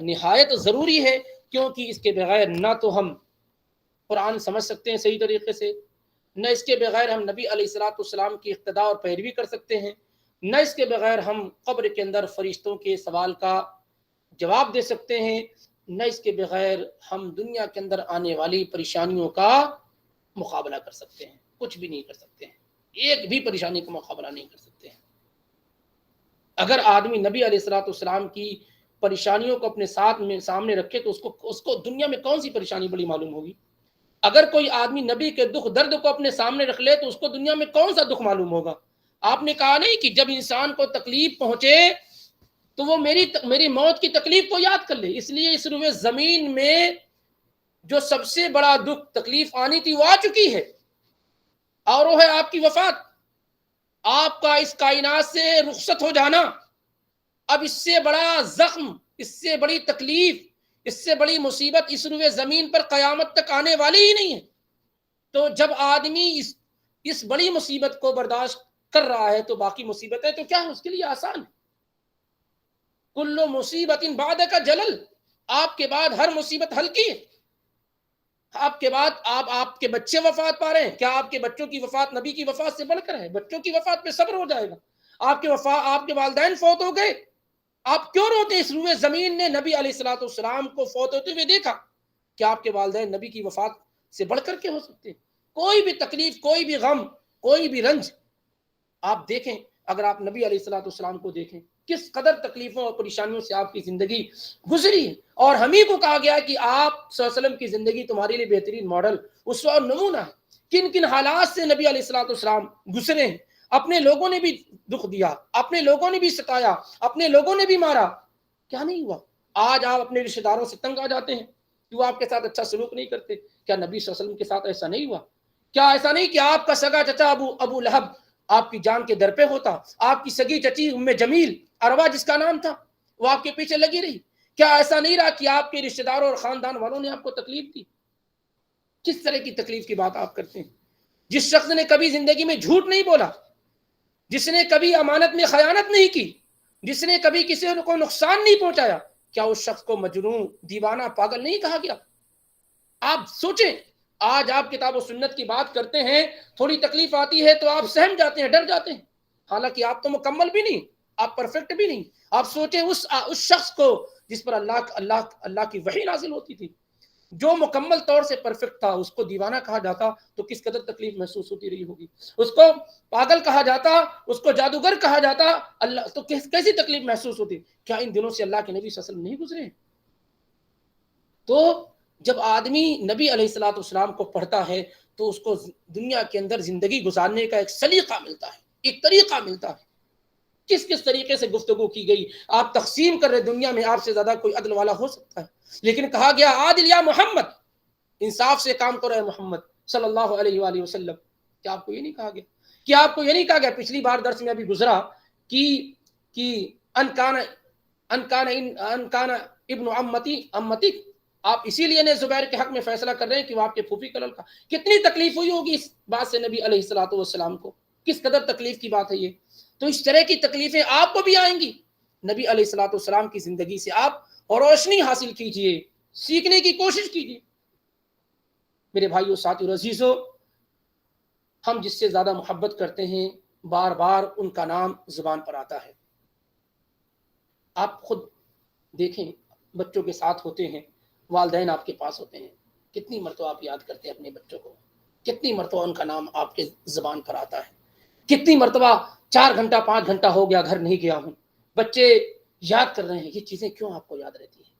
Speaker 1: نہایت ضروری ہے، کیونکہ اس کے بغیر نہ تو ہم قرآن سمجھ سکتے ہیں صحیح طریقے سے، نہ اس کے بغیر ہم نبی علیہ الصلوۃ والسلام کی اقتداء اور پیروی کر سکتے ہیں، نہ اس کے بغیر ہم قبر کے اندر فرشتوں کے سوال کا جواب دے سکتے ہیں، نہ اس کے بغیر ہم دنیا کے اندر آنے والی پریشانیوں کا مقابلہ کر سکتے ہیں۔ کچھ بھی نہیں کر سکتے ہیں، ایک بھی پریشانی کا مقابلہ نہیں کر سکتے ہیں۔ اگر آدمی نبی علیہ الصلوۃ والسلام کی پریشانیوں کو اپنے سامنے رکھے تو اس کو دنیا میں کون سی پریشانی بڑی معلوم ہوگی؟ اگر کوئی آدمی نبی کے دکھ درد کو اپنے سامنے رکھ لے تو اس کو دنیا میں کون سا دکھ معلوم ہوگا؟ آپ نے کہا نہیں کہ جب انسان کو تکلیف پہنچے تو وہ میری موت کی تکلیف کو یاد کر لے۔ اس لیے اس روئے زمین میں جو سب سے بڑا دکھ تکلیف آنی تھی وہ آ چکی ہے، اور وہ ہے آپ کی وفات، آپ کا اس کائنات سے رخصت ہو جانا۔ اب اس سے بڑا زخم، اس سے بڑی تکلیف، اس سے بڑی مصیبت اس روئے زمین پر قیامت تک آنے والی ہی نہیں ہے۔ تو جب آدمی اس بڑی مصیبت کو برداشت کر رہا ہے تو باقی مصیبتیں تو کیا ہے اس کے لیے آسان ہے۔ کل مصیبت بعد کا جلل، آپ کے بعد ہر مصیبت ہلکی ہے۔ آپ کے بعد آپ کے بچے وفات پا رہے ہیں، کیا آپ کے بچوں کی وفات نبی کی وفات سے بڑھ کر ہے؟ بچوں کی وفات پہ صبر ہو جائے گا۔ آپ کے والدین فوت ہو گئے، آپ کیوں روتے؟ اس روئے زمین نے نبی علیہ الصلوۃ والسلام کو فوت ہوتے ہوئے دیکھا۔ کیا آپ کے والدین نبی کی وفات سے بڑھ کر کے ہو سکتے ہیں؟ کوئی بھی تکلیف، کوئی بھی غم، کوئی بھی رنج آپ دیکھیں، اگر آپ نبی علیہ الصلوۃ والسلام کو دیکھیں کس قدر تکلیفوں اور پریشانیوں سے آپ کی زندگی گزری ہے، اور ہم ہی کو کہا گیا کہ آپ صلی اللہ علیہ وسلم کی زندگی تمہارے لیے بہترین ماڈل، اسوہ اور نمونہ ہے۔ کن کن حالات سے نبی علیہ الصلوۃ والسلام گزرے ہیں، اپنے لوگوں نے بھی دکھ دیا، اپنے لوگوں نے بھی ستایا، اپنے لوگوں نے بھی مارا، کیا نہیں ہوا؟ آج آپ اپنے رشتہ داروں سے تنگ آ جاتے ہیں کہ وہ آپ کے ساتھ اچھا سلوک نہیں کرتے، کیا نبی صلی اللہ علیہ وسلم کے ساتھ ایسا نہیں ہوا؟ کیا ایسا نہیں کہ آپ کا سگا چچا ابو لہب آپ کی جان کے در پہ ہوتا، آپ کی سگی چچی ام جمیل اروا جس کا نام تھا وہ آپ کے پیچھے لگی رہی؟ کیا ایسا نہیں رہا کہ آپ کے رشتہ داروں اور خاندان والوں نے آپ کو تکلیف دی؟ کس طرح کی تکلیف کی بات آپ کرتے ہیں؟ جس شخص نے کبھی زندگی میں جھوٹ نہیں بولا، جس نے کبھی امانت میں خیانت نہیں کی، جس نے کبھی کسی کو نقصان نہیں پہنچایا، کیا اس شخص کو مجنون، دیوانہ، پاگل نہیں کہا گیا؟ آپ سوچیں، آج آپ کتاب و سنت کی بات کرتے ہیں، تھوڑی تکلیف آتی ہے تو آپ سہم جاتے ہیں، ڈر جاتے ہیں، حالانکہ آپ تو مکمل بھی نہیں، آپ پرفیکٹ بھی نہیں۔ آپ سوچیں اس شخص کو جس پر اللہ کی وحی نازل ہوتی تھی، جو مکمل طور سے پرفیکٹ تھا، اس کو دیوانہ کہا جاتا تو کس قدر تکلیف محسوس ہوتی رہی ہوگی؟ اس کو پاگل کہا جاتا، اس کو جادوگر کہا جاتا، اللہ تو کیسی تکلیف محسوس ہوتی؟ کیا ان دنوں سے اللہ کے نبی صلی اللہ علیہ وسلم نہیں گزرے؟ تو جب آدمی نبی علیہ الصلوۃ والسلام کو پڑھتا ہے تو اس کو دنیا کے اندر زندگی گزارنے کا ایک سلیقہ ملتا ہے، ایک طریقہ ملتا ہے، کس طریقے سے گفتگو کی گئی۔ آپ تقسیم کر رہے، دنیا میں آپ سے زیادہ کوئی عدل والا ہو سکتا ہے، لیکن کہا گیا عادل یا محمد، انصاف سے کام کرو اے محمد صلی اللہ علیہ وآلہ وسلم۔ کیا آپ کو یہ نہیں کہا گیا؟ کیا آپ کو یہ نہیں کہا گیا؟ پچھلی بار درس میں ابھی گزرا کہ انکان ابن امتی، آپ اسی لیے نے زبیر کے حق میں فیصلہ کر رہے ہیں کہ وہ آپ کے پھوپھی کا لڑکا۔ کتنی تکلیف ہوئی ہوگی اس بات سے نبی علیہ الصلوۃ والسلام کو، کس قدر تکلیف کی بات ہے یہ۔ تو اس طرح کی تکلیفیں آپ کو بھی آئیں گی۔ نبی علیہ الصلوۃ والسلام کی زندگی سے آپ اور روشنی حاصل کیجئے، سیکھنے کی کوشش کیجئے۔ میرے بھائیو، ساتھیو، عزیزو، ہم جس سے زیادہ محبت کرتے ہیں بار بار ان کا نام زبان پر آتا ہے۔ آپ خود دیکھیں، بچوں کے ساتھ ہوتے ہیں، والدین آپ کے پاس ہوتے ہیں، کتنی مرتبہ آپ یاد کرتے ہیں اپنے بچوں کو، کتنی مرتبہ ان کا نام آپ کے زبان پر آتا ہے، کتنی مرتبہ 4 گھنٹہ 5 گھنٹہ ہو گیا گھر نہیں گیا ہوں، بچے یاد کر رہے ہیں، یہ چیزیں کیوں آپ کو یاد رہتی ہیں؟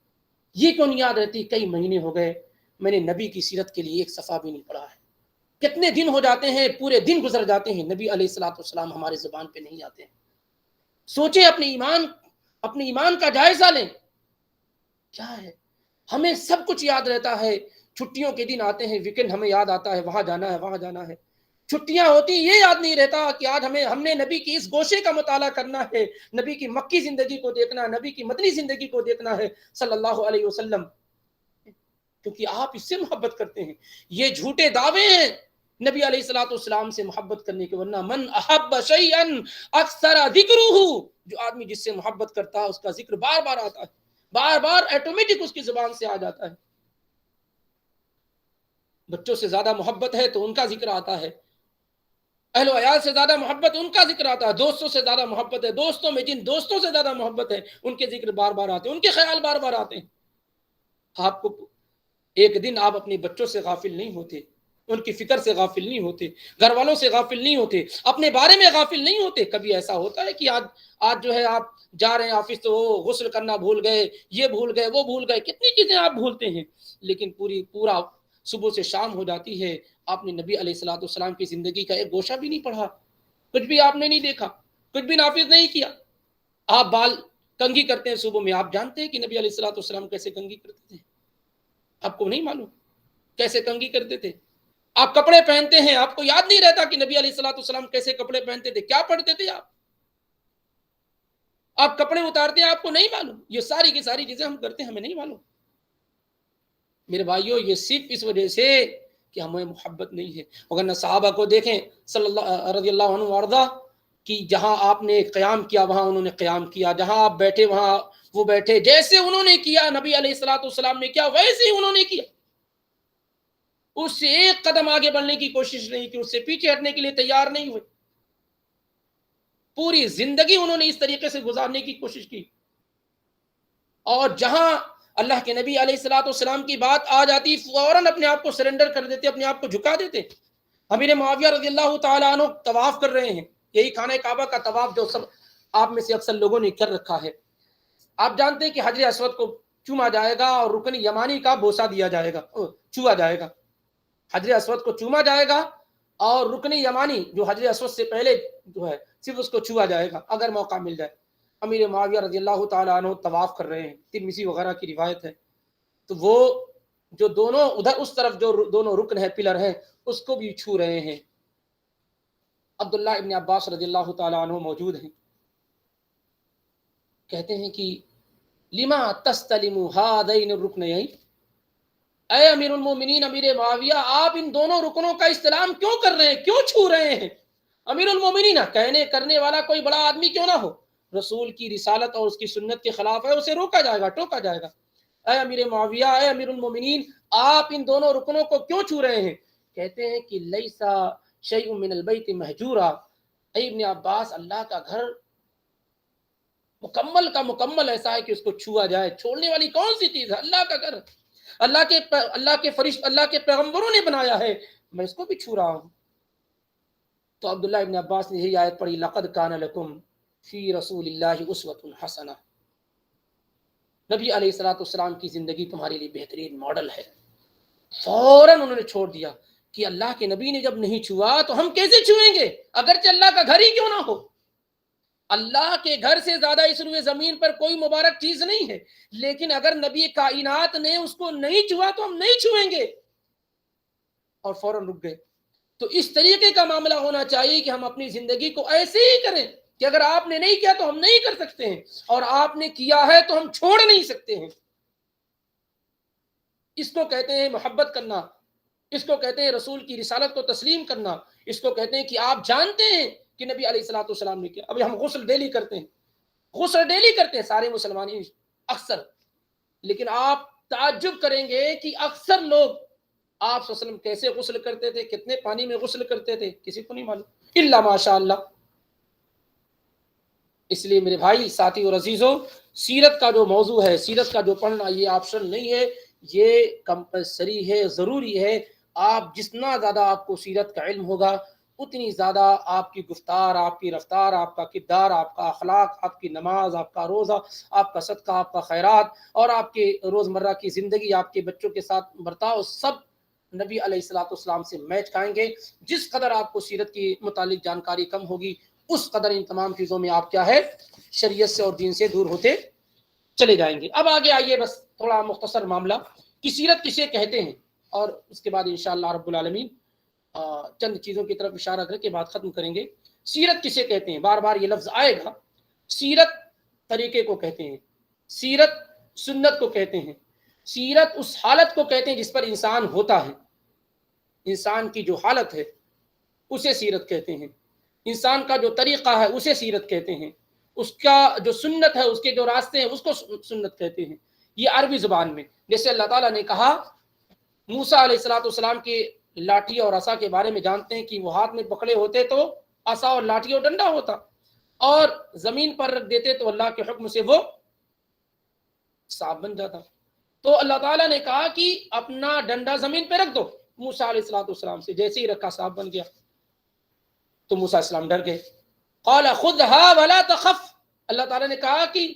Speaker 1: یہ کیوں نہیں یاد رہتی؟ کئی مہینے ہو گئے میں نے نبی کی سیرت کے لیے ایک صفحہ بھی نہیں پڑھا ہے، کتنے دن ہو جاتے ہیں، پورے دن گزر جاتے ہیں، نبی علیہ الصلوۃ والسلام ہمارے زبان پہ نہیں آتے ہیں۔ سوچیں، اپنے ایمان کا جائزہ لیں، کیا ہے؟ ہمیں سب کچھ یاد رہتا ہے، چھٹیوں کے دن آتے ہیں، ویکنڈ ہمیں یاد آتا ہے وہاں جانا ہے وہاں جانا ہے، چھٹیاں ہوتی یہ یاد نہیں رہتا کہ آج ہم نے نبی کی اس گوشے کا مطالعہ کرنا ہے، نبی کی مکی زندگی کو دیکھنا، نبی کی مدنی زندگی کو دیکھنا ہے صلی اللہ علیہ وسلم، کیونکہ آپ اس سے محبت کرتے ہیں۔ یہ جھوٹے دعوے ہیں نبی علیہ الصلوۃ والسلام سے محبت کرنے کے، ورنہ من احب شیئا اکثر ذکرہ، جو آدمی جس سے محبت کرتا ہے اس کا ذکر بار بار آتا ہے، بار بار ایٹومیٹک اس کی زبان سے آ جاتا ہے۔ بچوں سے زیادہ محبت ہے تو ان کا ذکر آتا ہے، اہل و عیال سے زیادہ محبت ان کا ذکر آتا ہے، دوستوں سے زیادہ محبت ہے، دوستوں میں جن دوستوں سے زیادہ محبت ہے ان کے ذکر بار بار آتے ہیں، ان کے خیال بار بار آتے ہیں۔ آپ کو ایک دن آپ اپنے بچوں سے غافل نہیں ہوتے، ان کی فکر سے غافل نہیں ہوتے، گھر والوں سے غافل نہیں ہوتے، اپنے بارے میں غافل نہیں ہوتے۔ کبھی ایسا ہوتا ہے کہ آج جو ہے آپ جا رہے ہیں آفس تو غسل کرنا بھول گئے، یہ بھول گئے، وہ بھول گئے، کتنی چیزیں آپ بھولتے ہیں، لیکن پورا صبح سے شام ہو جاتی ہے، آپ نے نبی علیہ الصلوۃ والسلام کی زندگی کا ایک گوشہ بھی نہیں پڑھا، کچھ بھی آپ نے نہیں دیکھا، کچھ بھی نافذ نہیں کیا۔ آپ بال کنگھی کرتے ہیں صبح میں، آپ جانتے ہیں کہ نبی علیہ الصلوۃ والسلام کیسے کنگھی کرتے تھے؟ آپ کو نہیں معلوم کیسے کنگھی کرتے تھے؟ آپ کپڑے پہنتے ہیں، آپ کو یاد نہیں رہتا کہ نبی علیہ الصلوۃ والسلام کیسے کپڑے پہنتے تھے، کیا پڑھتے تھے آپ کپڑے اتارتے ہیں، آپ کو نہیں معلوم۔ یہ ساری کی ساری چیزیں ہم کرتے ہیں، ہمیں نہیں معلوم۔ میرے بھائیوں، یہ صرف اس وجہ سے کہ ہمیں محبت نہیں ہے۔ اگر صحابہ کو دیکھیں رضی اللہ عنہ وارضہ، کہ جہاں آپ نے قیام کیا وہاں انہوں نے قیام کیا، جہاں آپ بیٹھے وہاں وہ بیٹھے، جیسے انہوں نے کیا نبی علیہ الصلوۃ والسلام نے کیا ویسے ہی انہوں نے کیا، اس سے ایک قدم آگے بڑھنے کی کوشش نہیں کی، اس سے پیچھے ہٹنے کے لیے تیار نہیں ہوئے، پوری زندگی انہوں نے اس طریقے سے گزارنے کی کوشش کی۔ اور جہاں اللہ کے نبی علیہ الصلوۃ والسلام کی بات آ جاتی، فوراً اپنے آپ کو سرنڈر کر دیتے، اپنے آپ کو جھکا دیتے۔ امیر معاویہ رضی اللہ تعالیٰ عنہ طواف کر رہے ہیں، یہی خانہ کعبہ کا طواف جو سب آپ میں سے اکثر لوگوں نے کر رکھا ہے۔ آپ جانتے ہیں کہ حجر اسود کو چوما جائے گا اور رکن یمانی کا بوسہ دیا جائے گا، چھوا جائے گا، حجر اسود کو چوما جائے گا اور رکن یمانی جو حجر اسود سے پہلے جو ہے صرف اس کو چھوا جائے گا اگر موقع مل جائے۔ امیر معاویہ رضی اللہ تعالیٰ عنہ طواف کر رہے ہیں، ترمذی وغیرہ کی روایت ہے، تو وہ جو دونوں ادھر اس طرف جو دونوں رکن ہے، پلر ہیں، اس کو بھی چھو رہے ہیں۔ عبداللہ ابن عباس رضی اللہ تعالیٰ عنہ موجود ہیں، کہتے ہیں کہ لما تستلم هذین الرکنین، اے امیر المومنین امیر معاویہ، آپ ان دونوں رکنوں کا استلام کیوں کر رہے ہیں، کیوں چھو رہے ہیں؟ امیر المومنین کہنے کرنے والا کوئی بڑا آدمی کیوں نہ ہو، رسول کی رسالت اور اس کی سنت کے خلاف ہے، اسے روکا جائے گا، ٹوکا جائے گا۔ اے امیر معاویہ، اے امیر المومنین، آپ ان دونوں رکنوں کو کیوں چھو رہے ہیں؟ کہتے ہیں کہ لیسا شیء من البیت مہجورا، اے ابن عباس، اللہ کا گھر مکمل کا مکمل ایسا ہے کہ اس کو چھوا جائے، چھوڑنے والی کون سی چیز ہے؟ اللہ کا گھر، اللہ کے پیغمبروں نے بنایا ہے، میں اس کو بھی چھو رہا ہوں۔ تو عبداللہ ابن عباس نے یہی آیت پڑھی، لقد کان لکم فی رسول اللہ اسوۃ حسنہ، نبی علیہ الصلوۃ والسلام کی زندگی تمہارے لیے بہترین ماڈل ہے۔ فوراً انہوں نے چھوڑ دیا کہ اللہ کے نبی نے جب نہیں چھوا تو ہم کیسے چھوئیں گے، اگرچہ اللہ کا گھر ہی کیوں نہ ہو۔ اللہ کے گھر سے زیادہ اس روئے زمین پر کوئی مبارک چیز نہیں ہے، لیکن اگر نبی کائنات نے اس کو نہیں چھوا تو ہم نہیں چھوئیں گے، اور فوراً رک گئے۔ تو اس طریقے کا معاملہ ہونا چاہیے کہ ہم اپنی زندگی کو ایسے ہی کریں کہ اگر آپ نے نہیں کیا تو ہم نہیں کر سکتے ہیں، اور آپ نے کیا ہے تو ہم چھوڑ نہیں سکتے ہیں۔ اس کو کہتے ہیں محبت کرنا، اس کو کہتے ہیں رسول کی رسالت کو تسلیم کرنا، اس کو کہتے ہیں کہ آپ جانتے ہیں کہ نبی علیہ الصلوۃ والسلام نے کیا۔ ابھی ہم غسل ڈیلی کرتے ہیں، غسل ڈیلی کرتے ہیں سارے مسلمان اکثر، لیکن آپ تعجب کریں گے کہ اکثر لوگ آپ صلی اللہ علیہ وسلم کیسے غسل کرتے تھے، کتنے پانی میں غسل کرتے تھے، کسی کو نہیں معلوم الا ماشاء اللہ۔ اس لیے میرے بھائی، ساتھی اور عزیزوں، سیرت کا جو موضوع ہے، سیرت کا جو پڑھنا، یہ آپشن نہیں ہے، یہ کمپلسری ہے، ضروری ہے۔ آپ جتنا زیادہ آپ کو سیرت کا علم ہوگا، اتنی زیادہ آپ کی گفتار، آپ کی رفتار، آپ کا کردار، آپ کا اخلاق، آپ کی نماز، آپ کا روزہ، آپ کا صدقہ، آپ کا خیرات، اور آپ کے روزمرہ کی زندگی، آپ کے بچوں کے ساتھ برتاؤ، سب نبی علیہ الصلوۃ والسلام سے میچ کھائیں گے۔ جس قدر آپ کو سیرت کی متعلق جانکاری کم ہوگی، اس قدر ان تمام چیزوں میں آپ کیا ہے، شریعت سے اور دین سے دور ہوتے چلے جائیں گے۔ اب آگے آئیے، بس تھوڑا مختصر معاملہ کہ سیرت کسے کہتے ہیں، اور اس کے بعد انشاءاللہ رب العالمین چند چیزوں کی طرف اشارہ کر کے بات ختم کریں گے۔ سیرت کسے کہتے ہیں، بار بار یہ لفظ آئے گا۔ سیرت طریقے کو کہتے ہیں، سیرت سنت کو کہتے ہیں، سیرت اس حالت کو کہتے ہیں جس پر انسان ہوتا ہے، انسان کی جو حالت ہے اسے سیرت کہتے ہیں، انسان کا جو طریقہ ہے اسے سیرت کہتے ہیں، اس کا جو سنت ہے، اس کے جو راستے ہیں، اس کو سنت کہتے ہیں۔ یہ عربی زبان میں، جیسے اللہ تعالیٰ نے کہا، موسیٰ علیہ السلام کی لاٹھی اور عصا کے بارے میں جانتے ہیں کہ وہ ہاتھ میں پکڑے ہوتے تو عصا اور لاٹھی اور ڈنڈا ہوتا، اور زمین پر رکھ دیتے تو اللہ کے حکم سے وہ سانپ بن جاتا۔ تو اللہ تعالیٰ نے کہا کہ اپنا ڈنڈا زمین پہ رکھ دو، موسیٰ علیہ السلام سے جیسے ہی رکھا سانپ بن گیا، تو موسیٰ علیہ السلام ڈر گئے۔ قال خذها ولا تخف، اللہ تعالیٰ نے کہا کہ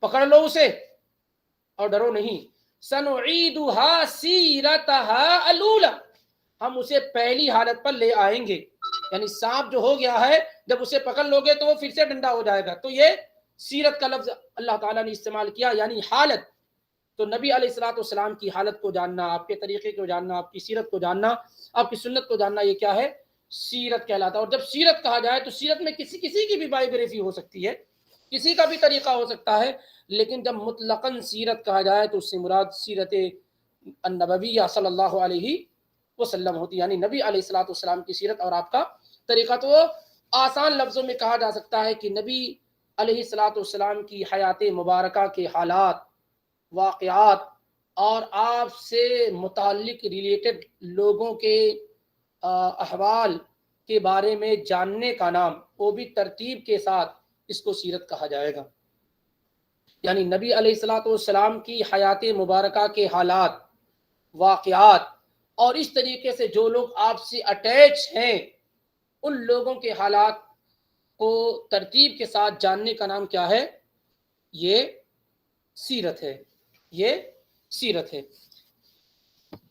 Speaker 1: پکڑ لو اسے اور ڈرو نہیں۔ سنعیدها سیرتها الاولى، ہم اسے پہلی حالت پر لے آئیں گے، یعنی سانپ جو ہو گیا ہے، جب اسے پکڑ لو گے تو وہ پھر سے ڈنڈا ہو جائے گا۔ تو یہ سیرت کا لفظ اللہ تعالیٰ نے استعمال کیا، یعنی حالت۔ تو نبی علیہ الصلوۃ والسلام کی حالت کو جاننا، آپ کے طریقے کو جاننا، آپ کی سیرت کو جاننا، آپ کی سنت کو جاننا، یہ کیا ہے، سیرت کہلاتا ہے۔ اور جب سیرت کہا جائے تو سیرت میں کسی کی بھی بائیوگرافی ہو سکتی ہے، کسی کا بھی طریقہ ہو سکتا ہے، لیکن جب مطلقاً سیرت کہا جائے تو اس سے مراد سیرت النبویہ صلی اللہ علیہ وسلم ہوتی، یعنی نبی علیہ الصلوۃ والسلام کی سیرت اور آپ کا طریقہ۔ تو آسان لفظوں میں کہا جا سکتا ہے کہ نبی علیہ الصلوۃ والسلام کی حیات مبارکہ کے حالات، واقعات، اور آپ سے متعلق ریلیٹڈ لوگوں کے احوال کے بارے میں جاننے کا نام، وہ بھی ترتیب کے ساتھ اس کو سیرت کہا جائے گا۔ یعنی نبی علیہ الصلوۃ والسلام کی حیات مبارکہ کے حالات، واقعات، اور اس طریقے سے جو لوگ آپ سے اٹیچ ہیں، ان لوگوں کے حالات کو ترتیب کے ساتھ جاننے کا نام کیا ہے، یہ سیرت ہے، یہ سیرت ہے۔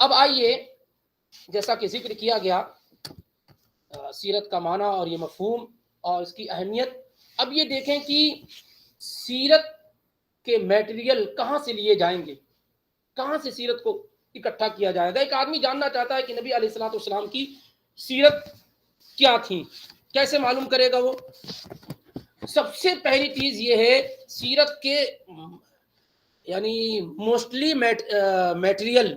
Speaker 1: اب آئیے، جیسا کہ ذکر کیا گیا سیرت کا معنی اور یہ مفہوم اور اس کی اہمیت، اب یہ دیکھیں کہ سیرت کے میٹیریل کہاں سے لیے جائیں گے، کہاں سے سیرت کو اکٹھا کیا جائے گا۔ ایک آدمی جاننا چاہتا ہے کہ نبی علیہ الصلوۃ والسلام کی سیرت کیا تھی، کیسے معلوم کرے گا وہ؟ سب سے پہلی چیز یہ ہے، سیرت کے یعنی موسٹلی میٹیریل،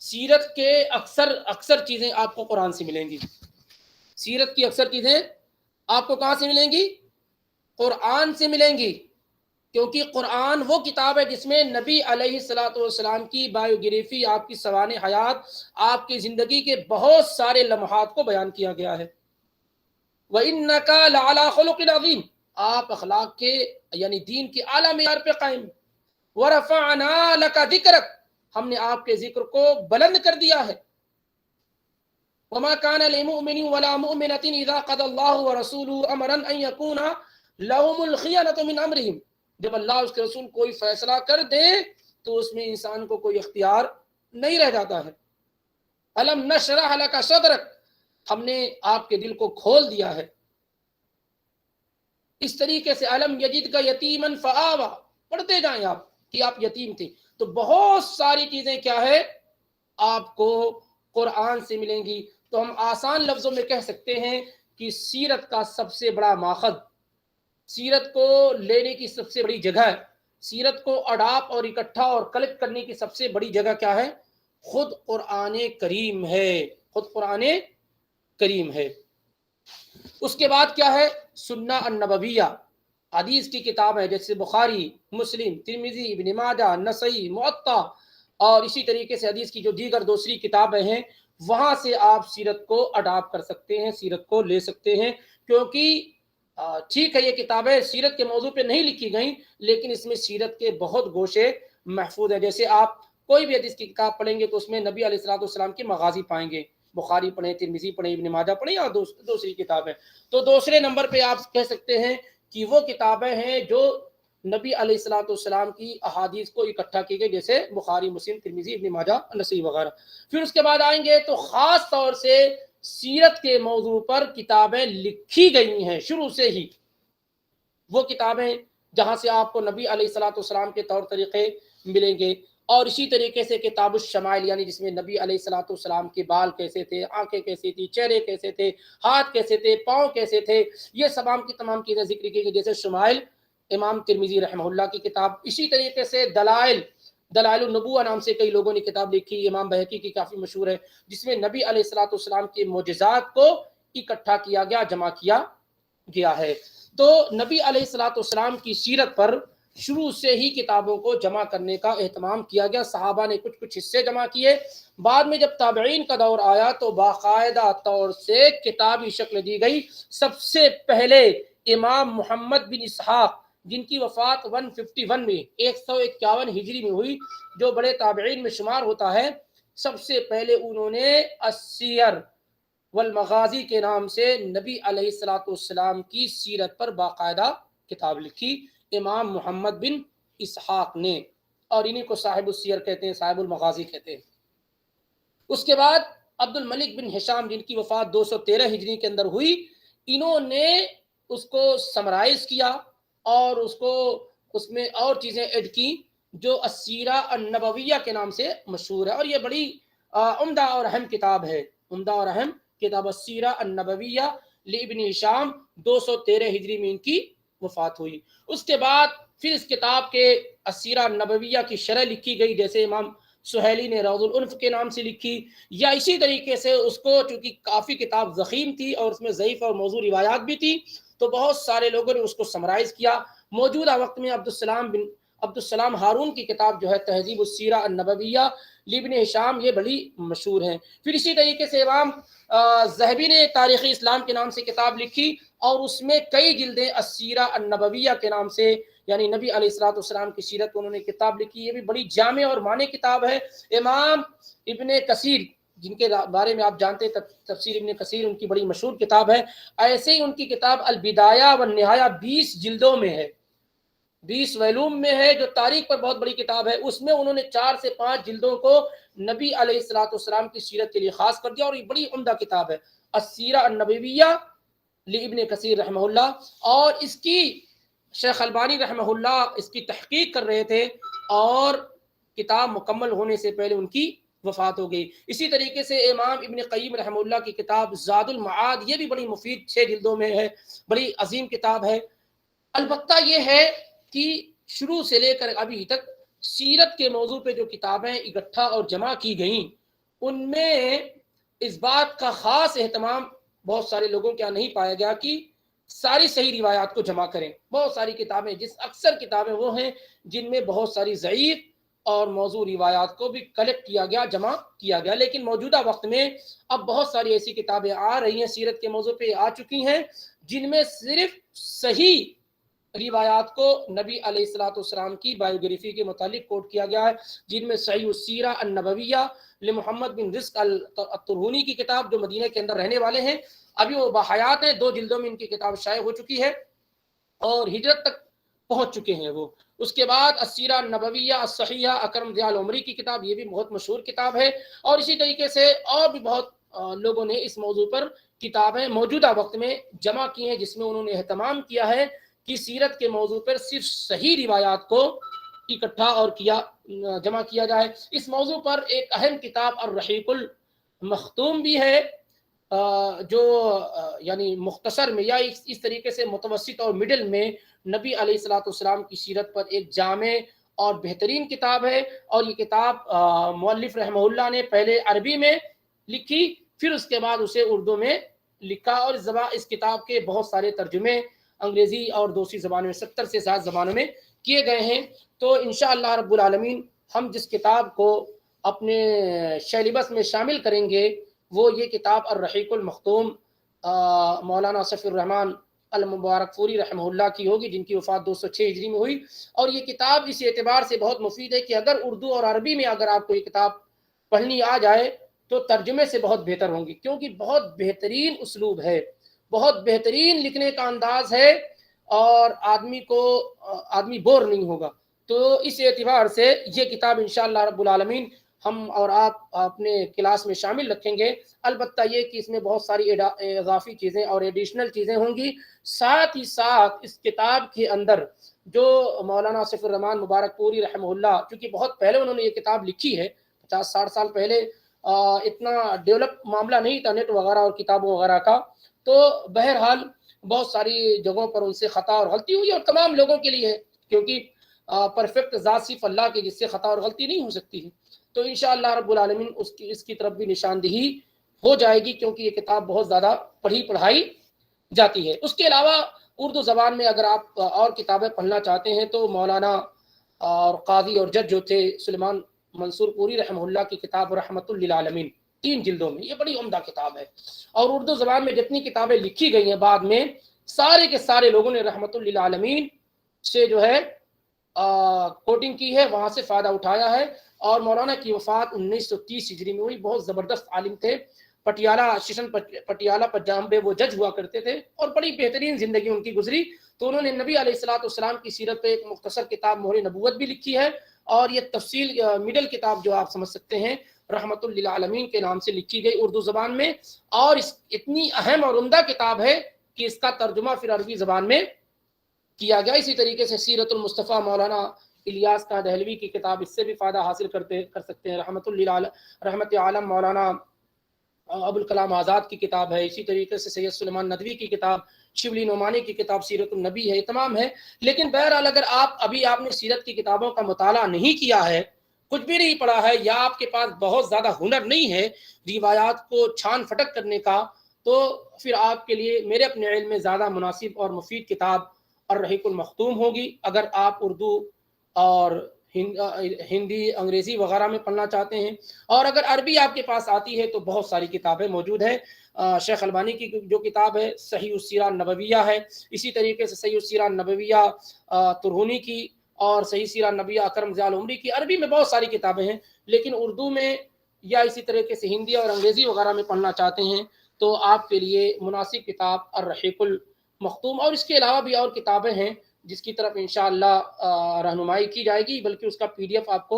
Speaker 1: سیرت کے اکثر چیزیں آپ کو قرآن سے ملیں گی۔ سیرت کی اکثر چیزیں آپ کو کہاں سے ملیں گی؟ قرآن سے ملیں گی، کیونکہ قرآن وہ کتاب ہے جس میں نبی علیہ الصلوۃ والسلام کی بایوگرافی، آپ کی سوانح حیات، آپ کی زندگی کے بہت سارے لمحات کو بیان کیا گیا ہے۔ وَإِنَّكَ لَعَلَىٰ خُلُقٍ عَظِيمٍ، آپ اخلاق کے یعنی دین کے اعلیٰ معیار پہ قائم۔ وَرَفَعْنَا لَكَ ذِكْرَكَ، ہم نے آپ کے ذکر کو بلند کر دیا ہے۔ وَمَا كَانَ لِمُؤْمِنٍ وَلَا مُؤْمِنَةٍ إِذَا قَضَى اللَّهُ وَرَسُولُهُ أَمْرًا أَن يَكُونَ لَهُمُ الْخِيَرَةُ مِنْ أَمْرِهِمْ، جب اللہ اس کے رسول کوئی فیصلہ کر دے تو اس میں انسان کو کوئی اختیار نہیں رہ جاتا ہے۔ أَلَمْ نَشْرَحْ لَكَ صَدْرَكَ، ہم نے آپ کے دل کو کھول دیا ہے۔ اس طریقے سے أَلَمْ يَجِدْكَ يَتِيمًا فَآوَىٰ، پڑھتے جائیں آپ کہ آپ یتیم تھے۔ تو بہت ساری چیزیں کیا ہے، آپ کو قرآن سے ملیں گی۔ تو ہم آسان لفظوں میں کہہ سکتے ہیں کہ سیرت کا سب سے بڑا ماخذ، سیرت کو لینے کی سب سے بڑی جگہ، سیرت کو اڈاپ اور اکٹھا اور کلیکٹ کرنے کی سب سے بڑی جگہ کیا ہے؟ خود قرآن کریم ہے، خود قرآن کریم ہے۔ اس کے بعد کیا ہے؟ سنہ النبویہ، حدیث کی کتاب ہے جیسے بخاری، مسلم، ترمذی، ابن ماجہ، نسائی، موطا، اور اسی طریقے سے حدیث کی جو دیگر دوسری کتابیں ہیں، وہاں سے آپ سیرت کو اڈاپٹ کر سکتے ہیں، سیرت کو لے سکتے ہیں. کیونکہ ٹھیک ہے یہ کتابیں سیرت کے موضوع پہ نہیں لکھی گئیں، لیکن اس میں سیرت کے بہت گوشے محفوظ ہیں. جیسے آپ کوئی بھی حدیث کی کتاب پڑھیں گے تو اس میں نبی علیہ الصلوۃ والسلام کی مغازی پائیں گے. بخاری پڑھیں، ترمذی پڑھیں، ابن ماجہ پڑھیں، یا دوسری کتابیں. تو دوسرے نمبر پہ آپ کہہ سکتے ہیں کہ وہ کتابیں ہیں جو نبی علیہ الصلوۃ والسلام کی احادیث کو اکٹھا کی گئی، جیسے بخاری، مسلم، ترمذی، ابن ماجہ، نسائی وغیرہ. پھر اس کے بعد آئیں گے تو خاص طور سے سیرت کے موضوع پر کتابیں لکھی گئی ہیں شروع سے ہی. وہ کتابیں جہاں سے آپ کو نبی علیہ الصلوۃ والسلام کے طور طریقے ملیں گے. اور اسی طریقے سے کتاب الشمائل، یعنی جس میں نبی علیہ الصلوۃ والسلام کے بال کیسے تھے، آنکھیں کیسی تھی، چہرے کیسے تھے، ہاتھ کیسے تھے، پاؤں کیسے تھے، یہ تمام چیزیں ذکر کی گئی. جیسے شمائل امام ترمذی رحمہ اللہ کی کتاب. اسی طریقے سے دلائل النبوہ نام سے کئی لوگوں نے کتاب لکھی، امام بہقی کی کافی مشہور ہے، جس میں نبی علیہ الصلوۃ والسلام کے معجزات کو اکٹھا کیا گیا، جمع کیا گیا ہے. تو نبی علیہ الصلوۃ والسلام کی سیرت پر شروع سے ہی کتابوں کو جمع کرنے کا اہتمام کیا گیا. صحابہ نے کچھ حصے جمع کیے. بعد میں جب تابعین کا دور آیا تو باقاعدہ طور سے کتابی شکل دی گئی. سب سے پہلے امام محمد بن اسحاق، جن کی وفات 151 میں 151 ہجری میں ہوئی، جو بڑے تابعین میں شمار ہوتا ہے، سب سے پہلے انہوں نے السیر والمغازی کے نام سے نبی علیہ الصلوۃ والسلام کی سیرت پر باقاعدہ کتاب لکھی، امام محمد بن اسحاق نے. اور انہی کو صاحب السیر کہتے ہیں، صاحب المغازی کہتے ہیں. اس کے بعد عبد الملک بن ہشام، جن کی وفات 213 ہجری کے اندر ہوئی، انہوں نے اس کو سمرائز کیا اور اس میں اور چیزیں ایڈ کی جو السیرہ النبویہ کے نام سے مشہور ہے. اور یہ بڑی عمدہ اور اہم کتاب ہے، عمدہ اور اہم کتاب السیرہ النبویہ لابن ہشام. 213 ہجری میں ان کی وفات ہوئی. اس کے بعد پھر اس کتاب کے السیرہ النبویہ کی شرح لکھی گئی، جیسے امام سہیلی نے روض الانف کے نام سے لکھی. یا اسی طریقے سے اس کو چونکہ کافی کتاب ضخیم تھی اور اس میں ضعیف اور موضوع روایات بھی تھی، تو بہت سارے لوگوں نے اس کو سمرائز کیا. موجودہ وقت میں عبدالسلام ہارون کی کتاب جو ہے تہذیب السیرہ النبویہ لابن ہشام، یہ بڑی مشہور ہیں. پھر اسی طریقے سے امام ذہبی نے تاریخ اسلام کے نام سے کتاب لکھی اور اس میں کئی جلدیں السیرہ النبویہ کے نام سے، یعنی نبی علیہ الصلوۃ والسلام کی سیرت انہوں نے کتاب لکھی. یہ بھی بڑی جامع اور معنی کتاب ہے. امام ابن کثیر، جن کے بارے میں آپ جانتے ہیں، تفسیر ابن کثیر ان کی بڑی مشہور کتاب ہے. ایسے ہی ان کی کتاب البدایہ والنہایہ 20 جلدوں میں ہے، 20 ویلوم میں ہے، جو تاریخ پر بہت بڑی کتاب ہے. اس میں انہوں نے 4 سے 5 جلدوں کو نبی علیہ الصلوۃ والسلام کی سیرت کے لیے خاص کر دیا، اور یہ بڑی عمدہ کتاب ہے السیرہ النبویہ لابن کثیر رحمہ اللہ. اور اس کی شیخ البانی رحمہ اللہ اس کی تحقیق کر رہے تھے اور کتاب مکمل ہونے سے پہلے ان کی وفات ہو گئی. اسی طریقے سے امام ابن قیم رحمہ اللہ کی کتاب زاد المعاد، یہ بھی بڑی مفید 6 جلدوں میں ہے، بڑی عظیم کتاب ہے. البتہ یہ ہے کہ شروع سے لے کر ابھی تک سیرت کے موضوع پہ جو کتابیں اکٹھا اور جمع کی گئیں، ان میں اس بات کا خاص اہتمام بہت سارے لوگوں کے یہاں نہیں پایا گیا کہ ساری صحیح روایات کو جمع کریں. بہت ساری کتابیں، اکثر کتابیں وہ ہیں جن میں بہت ساری ضعیف اور موضوع روایات کو بھی کلیکٹ کیا گیا، جمع کیا گیا. لیکن موجودہ وقت میں اب بہت ساری ایسی کتابیں آ رہی ہیں، سیرت کے موضوع پہ آ چکی ہیں، جن میں صرف صحیح روایات کو نبی علیہ الصلوۃ والسلام کی بایوگرافی کے متعلق کوٹ کیا گیا ہے، جن میں صحیح السیرہ النبویہ لمحمد بن رزق الطرہونی کی کتاب، جو مدینہ کے اندر رہنے والے ہیں، ابھی وہ باحیات ہیں، 2 جلدوں میں ان کی کتاب شائع ہو چکی ہے اور ہجرت تک پہنچ چکے ہیں وہ. اس کے بعد السیرہ النبویہ الصحیحہ اکرم ضیاء العمری کی کتاب، یہ بھی بہت مشہور کتاب ہے. اور اسی طریقے سے اور بھی بہت لوگوں نے اس موضوع پر کتابیں موجودہ وقت میں جمع کی ہیں، جس میں انہوں نے اہتمام کیا ہے کہ سیرت کے موضوع پر صرف صحیح روایات کو اکٹھا اور جمع کیا جائے. اس موضوع پر ایک اہم کتاب الرحیق المختوم بھی ہے، جو یعنی مختصر میں یا اس طریقے سے متوسط اور مڈل میں نبی علیہ الصلوۃ والسلام کی سیرت پر ایک جامع اور بہترین کتاب ہے. اور یہ کتاب مؤلف رحمہ اللہ نے پہلے عربی میں لکھی، پھر اس کے بعد اسے اردو میں لکھا، اور اس کتاب کے بہت سارے ترجمے انگریزی اور دوسری زبانوں میں 70 سے زیادہ زبانوں میں کیے گئے ہیں۔ تو انشاءاللہ رب العالمین ہم جس کتاب کو اپنے سیلیبس میں شامل کریں گے وہ یہ کتاب الرحیق المختوم مولانا صفی الرحمن المبارک پوری رحمہ اللہ کی ہوگی، جن کی وفات 206 ہجری میں ہوئی۔ اور یہ کتاب اس اعتبار سے بہت مفید ہے کہ اگر اردو اور عربی میں اگر آپ کو یہ کتاب پڑھنی آ جائے تو ترجمے سے بہت بہتر ہوں گی، کیونکہ بہت بہترین اسلوب ہے، بہت بہترین لکھنے کا انداز ہے، اور آدمی بور نہیں ہوگا۔ تو اس اعتبار سے یہ کتاب انشاءاللہ رب العالمین ہم اور آپ اپنے کلاس میں شامل رکھیں گے۔ البتہ یہ کہ اس میں بہت ساری اضافی چیزیں اور ایڈیشنل چیزیں ہوں گی۔ ساتھ ہی ساتھ اس کتاب کے اندر جو مولانا صفی الرحمن مبارک پوری رحمہ اللہ، چونکہ بہت پہلے انہوں نے یہ کتاب لکھی ہے، 50-60 سال پہلے اتنا ڈیولپ معاملہ نہیں تھا نیٹ وغیرہ اور کتابوں وغیرہ کا، تو بہرحال بہت ساری جگہوں پر ان سے خطا اور غلطی ہوئی، اور تمام لوگوں کے لیے ہے، کیونکہ پرفیکٹ ذات صرف اللہ کی، جس سے خطا اور غلطی نہیں ہو سکتی ہے۔ تو انشاءاللہ رب العالمین اس کی طرف بھی نشاندہی ہو جائے گی، کیونکہ یہ کتاب بہت زیادہ پڑھائی جاتی ہے۔ اس کے علاوہ اردو زبان میں اگر آپ اور کتابیں پڑھنا چاہتے ہیں تو مولانا اور قاضی اور جج جو تھے سلیمان منصور پوری رحمہ اللہ کی کتاب رحمت للعالمین 3 جلدوں میں، یہ بڑی عمدہ کتاب ہے۔ اور اردو زبان میں جتنی کتابیں لکھی گئی ہیں بعد میں، سارے کے سارے لوگوں نے رحمت للعالمین سے جو ہے کوٹنگ کی ہے، وہاں سے فائدہ اٹھایا ہے۔ اور مولانا کی وفات 1930 ہجری میں ہوئی۔ بہت زبردست عالم تھے، پٹیالہ اسٹیشن پٹیالہ پنجاب میں وہ جج ہوا کرتے تھے، اور بڑی بہترین زندگی ان کی گزری۔ تو انہوں نے نبی علیہ الصلوۃ والسلام کی سیرت پہ ایک مختصر کتاب مہر نبوت بھی لکھی ہے، اور یہ تفصیل مڈل کتاب جو آپ سمجھ سکتے ہیں رحمت للعالمین کے نام سے لکھی گئی اردو زبان میں، اور اتنی اہم اور عمدہ کتاب ہے کہ اس کا ترجمہ پھر عربی زبان میں کیا گیا۔ اسی طریقے سے سیرت المصطفیٰ مولانا الیاس کا دہلوی کی کتاب، اس سے بھی فائدہ حاصل کر سکتے ہیں۔ رحمت عالم مولانا ابوالکلام آزاد کی کتاب ہے، اسی طریقے سے سید سلیمان ندوی کی کتاب، شبلی نعمانی کی کتاب سیرت النبی ہے، یہ تمام ہے۔ لیکن بہرحال اگر آپ نے سیرت کی کتابوں کا مطالعہ نہیں کیا ہے، کچھ بھی نہیں پڑھا ہے، یا آپ کے پاس بہت زیادہ ہنر نہیں ہے روایات کو چھان پھٹک کرنے کا، تو پھر آپ کے لیے میرے اپنے علم میں زیادہ مناسب اور مفید کتاب الرحیق المختوم ہوگی۔ اگر آپ اردو اور ہندی انگریزی وغیرہ میں پڑھنا چاہتے ہیں، اور اگر عربی آپ کے پاس آتی ہے تو بہت ساری کتابیں موجود ہیں۔ شیخ البانی کی جو کتاب ہے صحیح السیرہ النبویہ ہے، اسی طریقے سے صحیح السیرہ النبویہ ترہونی کی، اور صحیح سیرہ النبویہ اکرم ضیاء العمری کی۔ عربی میں بہت ساری کتابیں ہیں، لیکن اردو میں یا اسی طریقے سے ہندی اور انگریزی وغیرہ میں پڑھنا چاہتے ہیں تو آپ کے لیے مناسب کتاب الرحیق المختوم، اور اس کے علاوہ بھی اور کتابیں ہیں جس کی طرف انشاءاللہ رہنمائی کی جائے گی، بلکہ اس کا PDF آپ کو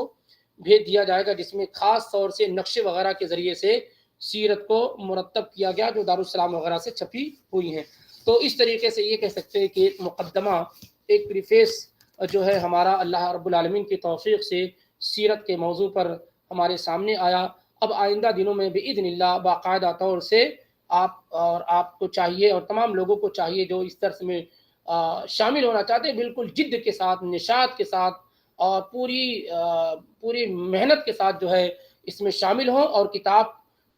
Speaker 1: بھیج دیا جائے گا، جس میں خاص طور سے نقشے وغیرہ کے ذریعے سے سیرت کو مرتب کیا گیا، جو دارالسلام وغیرہ سے چھپی ہوئی ہیں۔ تو اس طریقے سے یہ کہہ سکتے ہیں کہ ایک مقدمہ، ایک پریفیس جو ہے ہمارا اللہ رب العالمین کی توفیق سے سیرت کے موضوع پر ہمارے سامنے آیا۔ اب آئندہ دنوں میں باذن اللہ باقاعدہ طور سے آپ کو چاہیے، اور تمام لوگوں کو چاہیے جو اس درس میں شامل ہونا چاہتے ہیں، بالکل جد کے ساتھ، نشاط کے ساتھ، اور پوری محنت کے ساتھ جو ہے اس میں شامل ہوں، اور کتاب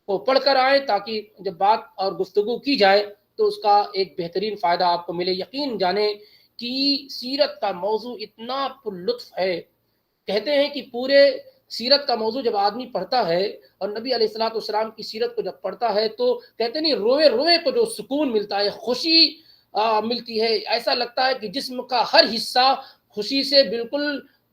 Speaker 1: کو پڑھ کر آئیں، تاکہ جب بات اور گفتگو کی جائے تو اس کا ایک بہترین فائدہ آپ کو ملے۔ یقین جانیں کہ سیرت کا موضوع اتنا پر لطف ہے، کہتے ہیں کہ پورے سیرت کا موضوع جب آدمی پڑھتا ہے، اور نبی علیہ الصلوۃ والسلام کی سیرت کو جب پڑھتا ہے، تو کہتے نہیں روئے روئے کو جو سکون ملتا ہے، خوشی ملتی ہے، ایسا لگتا ہے کہ جسم کا ہر حصہ خوشی سے بالکل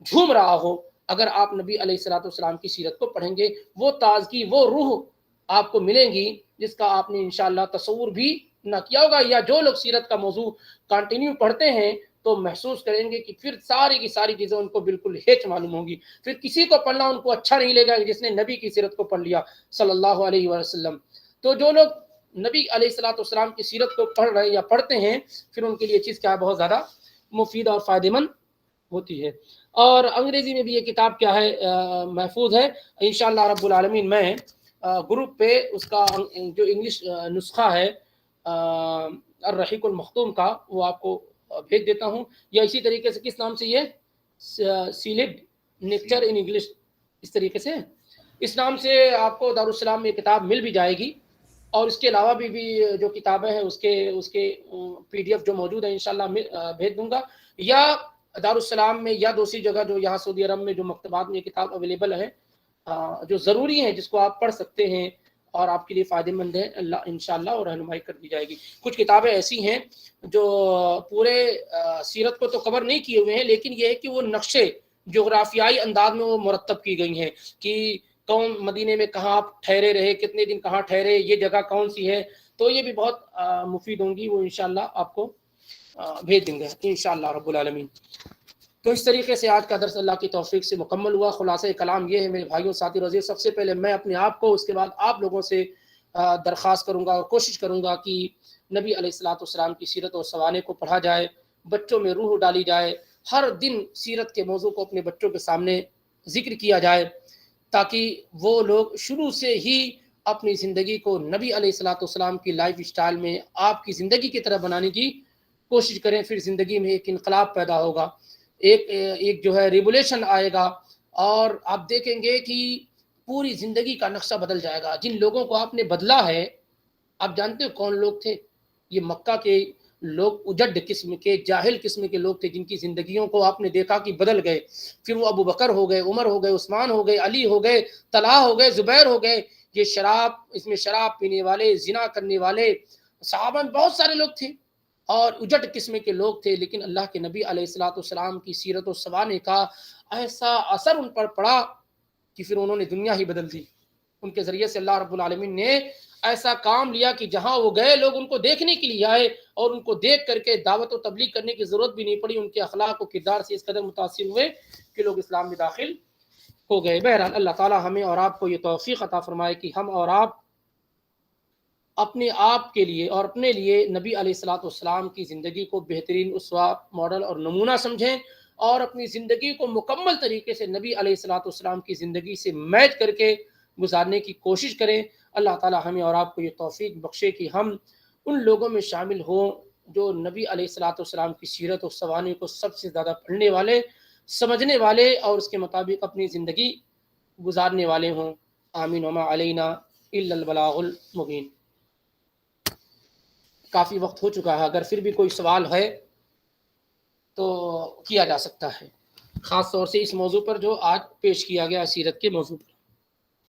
Speaker 1: جھوم رہا ہو۔ اگر آپ نبی علیہ الصلوۃ والسلام کی سیرت کو پڑھیں گے، وہ تازگی، وہ روح آپ کو ملیں گی جس کا آپ نے انشاءاللہ تصور بھی نہ کیا ہوگا۔ یا جو لوگ سیرت کا موضوع کنٹینیو پڑھتے ہیں تو محسوس کریں گے کہ پھر ساری کی ساری چیزیں ان کو بالکل ہیچ معلوم ہوں گی، پھر کسی کو پڑھنا ان کو اچھا نہیں لگے گا جس نے نبی کی سیرت کو پڑھ لیا صلی اللہ علیہ وسلم۔ تو جو لوگ نبی علیہ الصلوۃ والسلام کی سیرت کو پڑھ رہے یا پڑھتے ہیں، پھر ان کے لیے چیز کیا ہے، بہت زیادہ مفید اور فائدہ مند ہوتی ہے۔ اور انگریزی میں بھی یہ کتاب کیا ہے، محفوظ ہے انشاءاللہ رب العالمین۔ میں گروپ پہ اس کا جو انگلش نسخہ ہے الرحیق المختوم کا، وہ آپ کو بھیج دیتا ہوں، یا اسی طریقے سے کس نام سے، یہ سیلڈ نیکچر ان انگلش، اس طریقے سے اس نام سے آپ کو دارالسلام میں کتاب مل بھی جائے گی۔ اور اس کے علاوہ بھی جو کتابیں ہیں اس کے PDF جو موجود ہیں انشاءاللہ بھیج دوں گا، یا دارالسلام میں یا دوسری جگہ جو یہاں سعودی عرب میں جو مکتبات میں یہ کتاب اویلیبل ہے جو ضروری ہیں، جس کو آپ پڑھ سکتے ہیں اور آپ کے لیے فائدہ مند ہے، اللہ انشاءاللہ اور رہنمائی کر دی جائے گی۔ کچھ کتابیں ایسی ہیں جو پورے سیرت کو تو کور نہیں کیے ہوئے ہیں، لیکن یہ ہے کہ وہ نقشے جغرافیائی انداز میں وہ مرتب کی گئی ہیں کہ کون مدینے میں کہاں آپ ٹھہرے رہے، کتنے دن کہاں ٹھہرے، یہ جگہ کون سی ہے، تو یہ بھی بہت مفید ہوں گی، وہ انشاءاللہ آپ کو بھیج دیں گے انشاءاللہ رب العالمین۔ تو اس طریقے سے آج کا درس اللہ کی توفیق سے مکمل ہوا۔ خلاصہ کلام یہ ہے میرے بھائیوں ساتھی عزیز، سب سے پہلے میں اپنے آپ کو، اس کے بعد آپ لوگوں سے درخواست کروں گا اور کوشش کروں گا کہ نبی علیہ الصلوۃ والسلام کی سیرت و سوانح کو پڑھا جائے، بچوں میں روح ڈالی جائے، ہر دن سیرت کے موضوع کو اپنے بچوں کے سامنے ذکر کیا جائے، تاکہ وہ لوگ شروع سے ہی اپنی زندگی کو نبی علیہ الصلوۃ والسلام کی لائف اسٹائل میں آپ کی زندگی کی طرح بنانے کی کوشش کریں۔ پھر زندگی میں ایک انقلاب پیدا ہوگا، ایک جو ہے ریولیوشن آئے گا، اور آپ دیکھیں گے کہ پوری زندگی کا نقشہ بدل جائے گا۔ جن لوگوں کو آپ نے بدلا ہے، آپ جانتے ہو کون لوگ تھے؟ یہ مکہ کے لوگ، اجڈ قسم کے، جاہل قسم کے لوگ تھے، جن کی زندگیوں کو آپ نے دیکھا کہ بدل گئے۔ پھر وہ ابو بکر ہو گئے، عمر ہو گئے، عثمان ہو گئے، علی ہو گئے، طلحہ ہو گئے، زبیر ہو گئے۔ یہ اس میں شراب پینے والے، زنا کرنے والے صحابہ میں بہت سارے لوگ تھے اور اجٹ قسم کے لوگ تھے، لیکن اللہ کے نبی علیہ الصلوۃ والسلام کی سیرت و سوانح کا ایسا اثر ان پر پڑا کہ پھر انہوں نے دنیا ہی بدل دی۔ ان کے ذریعے سے اللہ رب العالمین نے ایسا کام لیا کہ جہاں وہ گئے لوگ ان کو دیکھنے کے لیے آئے، اور ان کو دیکھ کر کے دعوت و تبلیغ کرنے کی ضرورت بھی نہیں پڑی۔ ان کے اخلاق و کردار سے اس قدر متاثر ہوئے کہ لوگ اسلام میں داخل ہو گئے۔ بہرحال اللہ تعالی ہمیں اور آپ کو یہ توفیق عطا فرمائے کہ ہم اور آپ اپنے آپ کے لیے اور اپنے لیے نبی علیہ الصلوۃ والسلام کی زندگی کو بہترین اسوہ، ماڈل اور نمونہ سمجھیں، اور اپنی زندگی کو مکمل طریقے سے نبی علیہ الصلوۃ والسلام کی زندگی سے میچ کر کے گزارنے کی کوشش کریں۔ اللہ تعالی ہمیں اور آپ کو یہ توفیق بخشے کہ ہم ان لوگوں میں شامل ہوں جو نبی علیہ الصلوۃ والسلام کی سیرت و سوانح کو سب سے زیادہ پڑھنے والے، سمجھنے والے اور اس کے مطابق اپنی زندگی گزارنے والے ہوں۔ آمین وما علینا الا البلاغ المبین۔ کافی وقت ہو چکا ہے، اگر پھر بھی کوئی سوال ہے تو کیا جا سکتا ہے، خاص طور سے اس موضوع پر جو آج پیش کیا گیا سیرت کے موضوع پر۔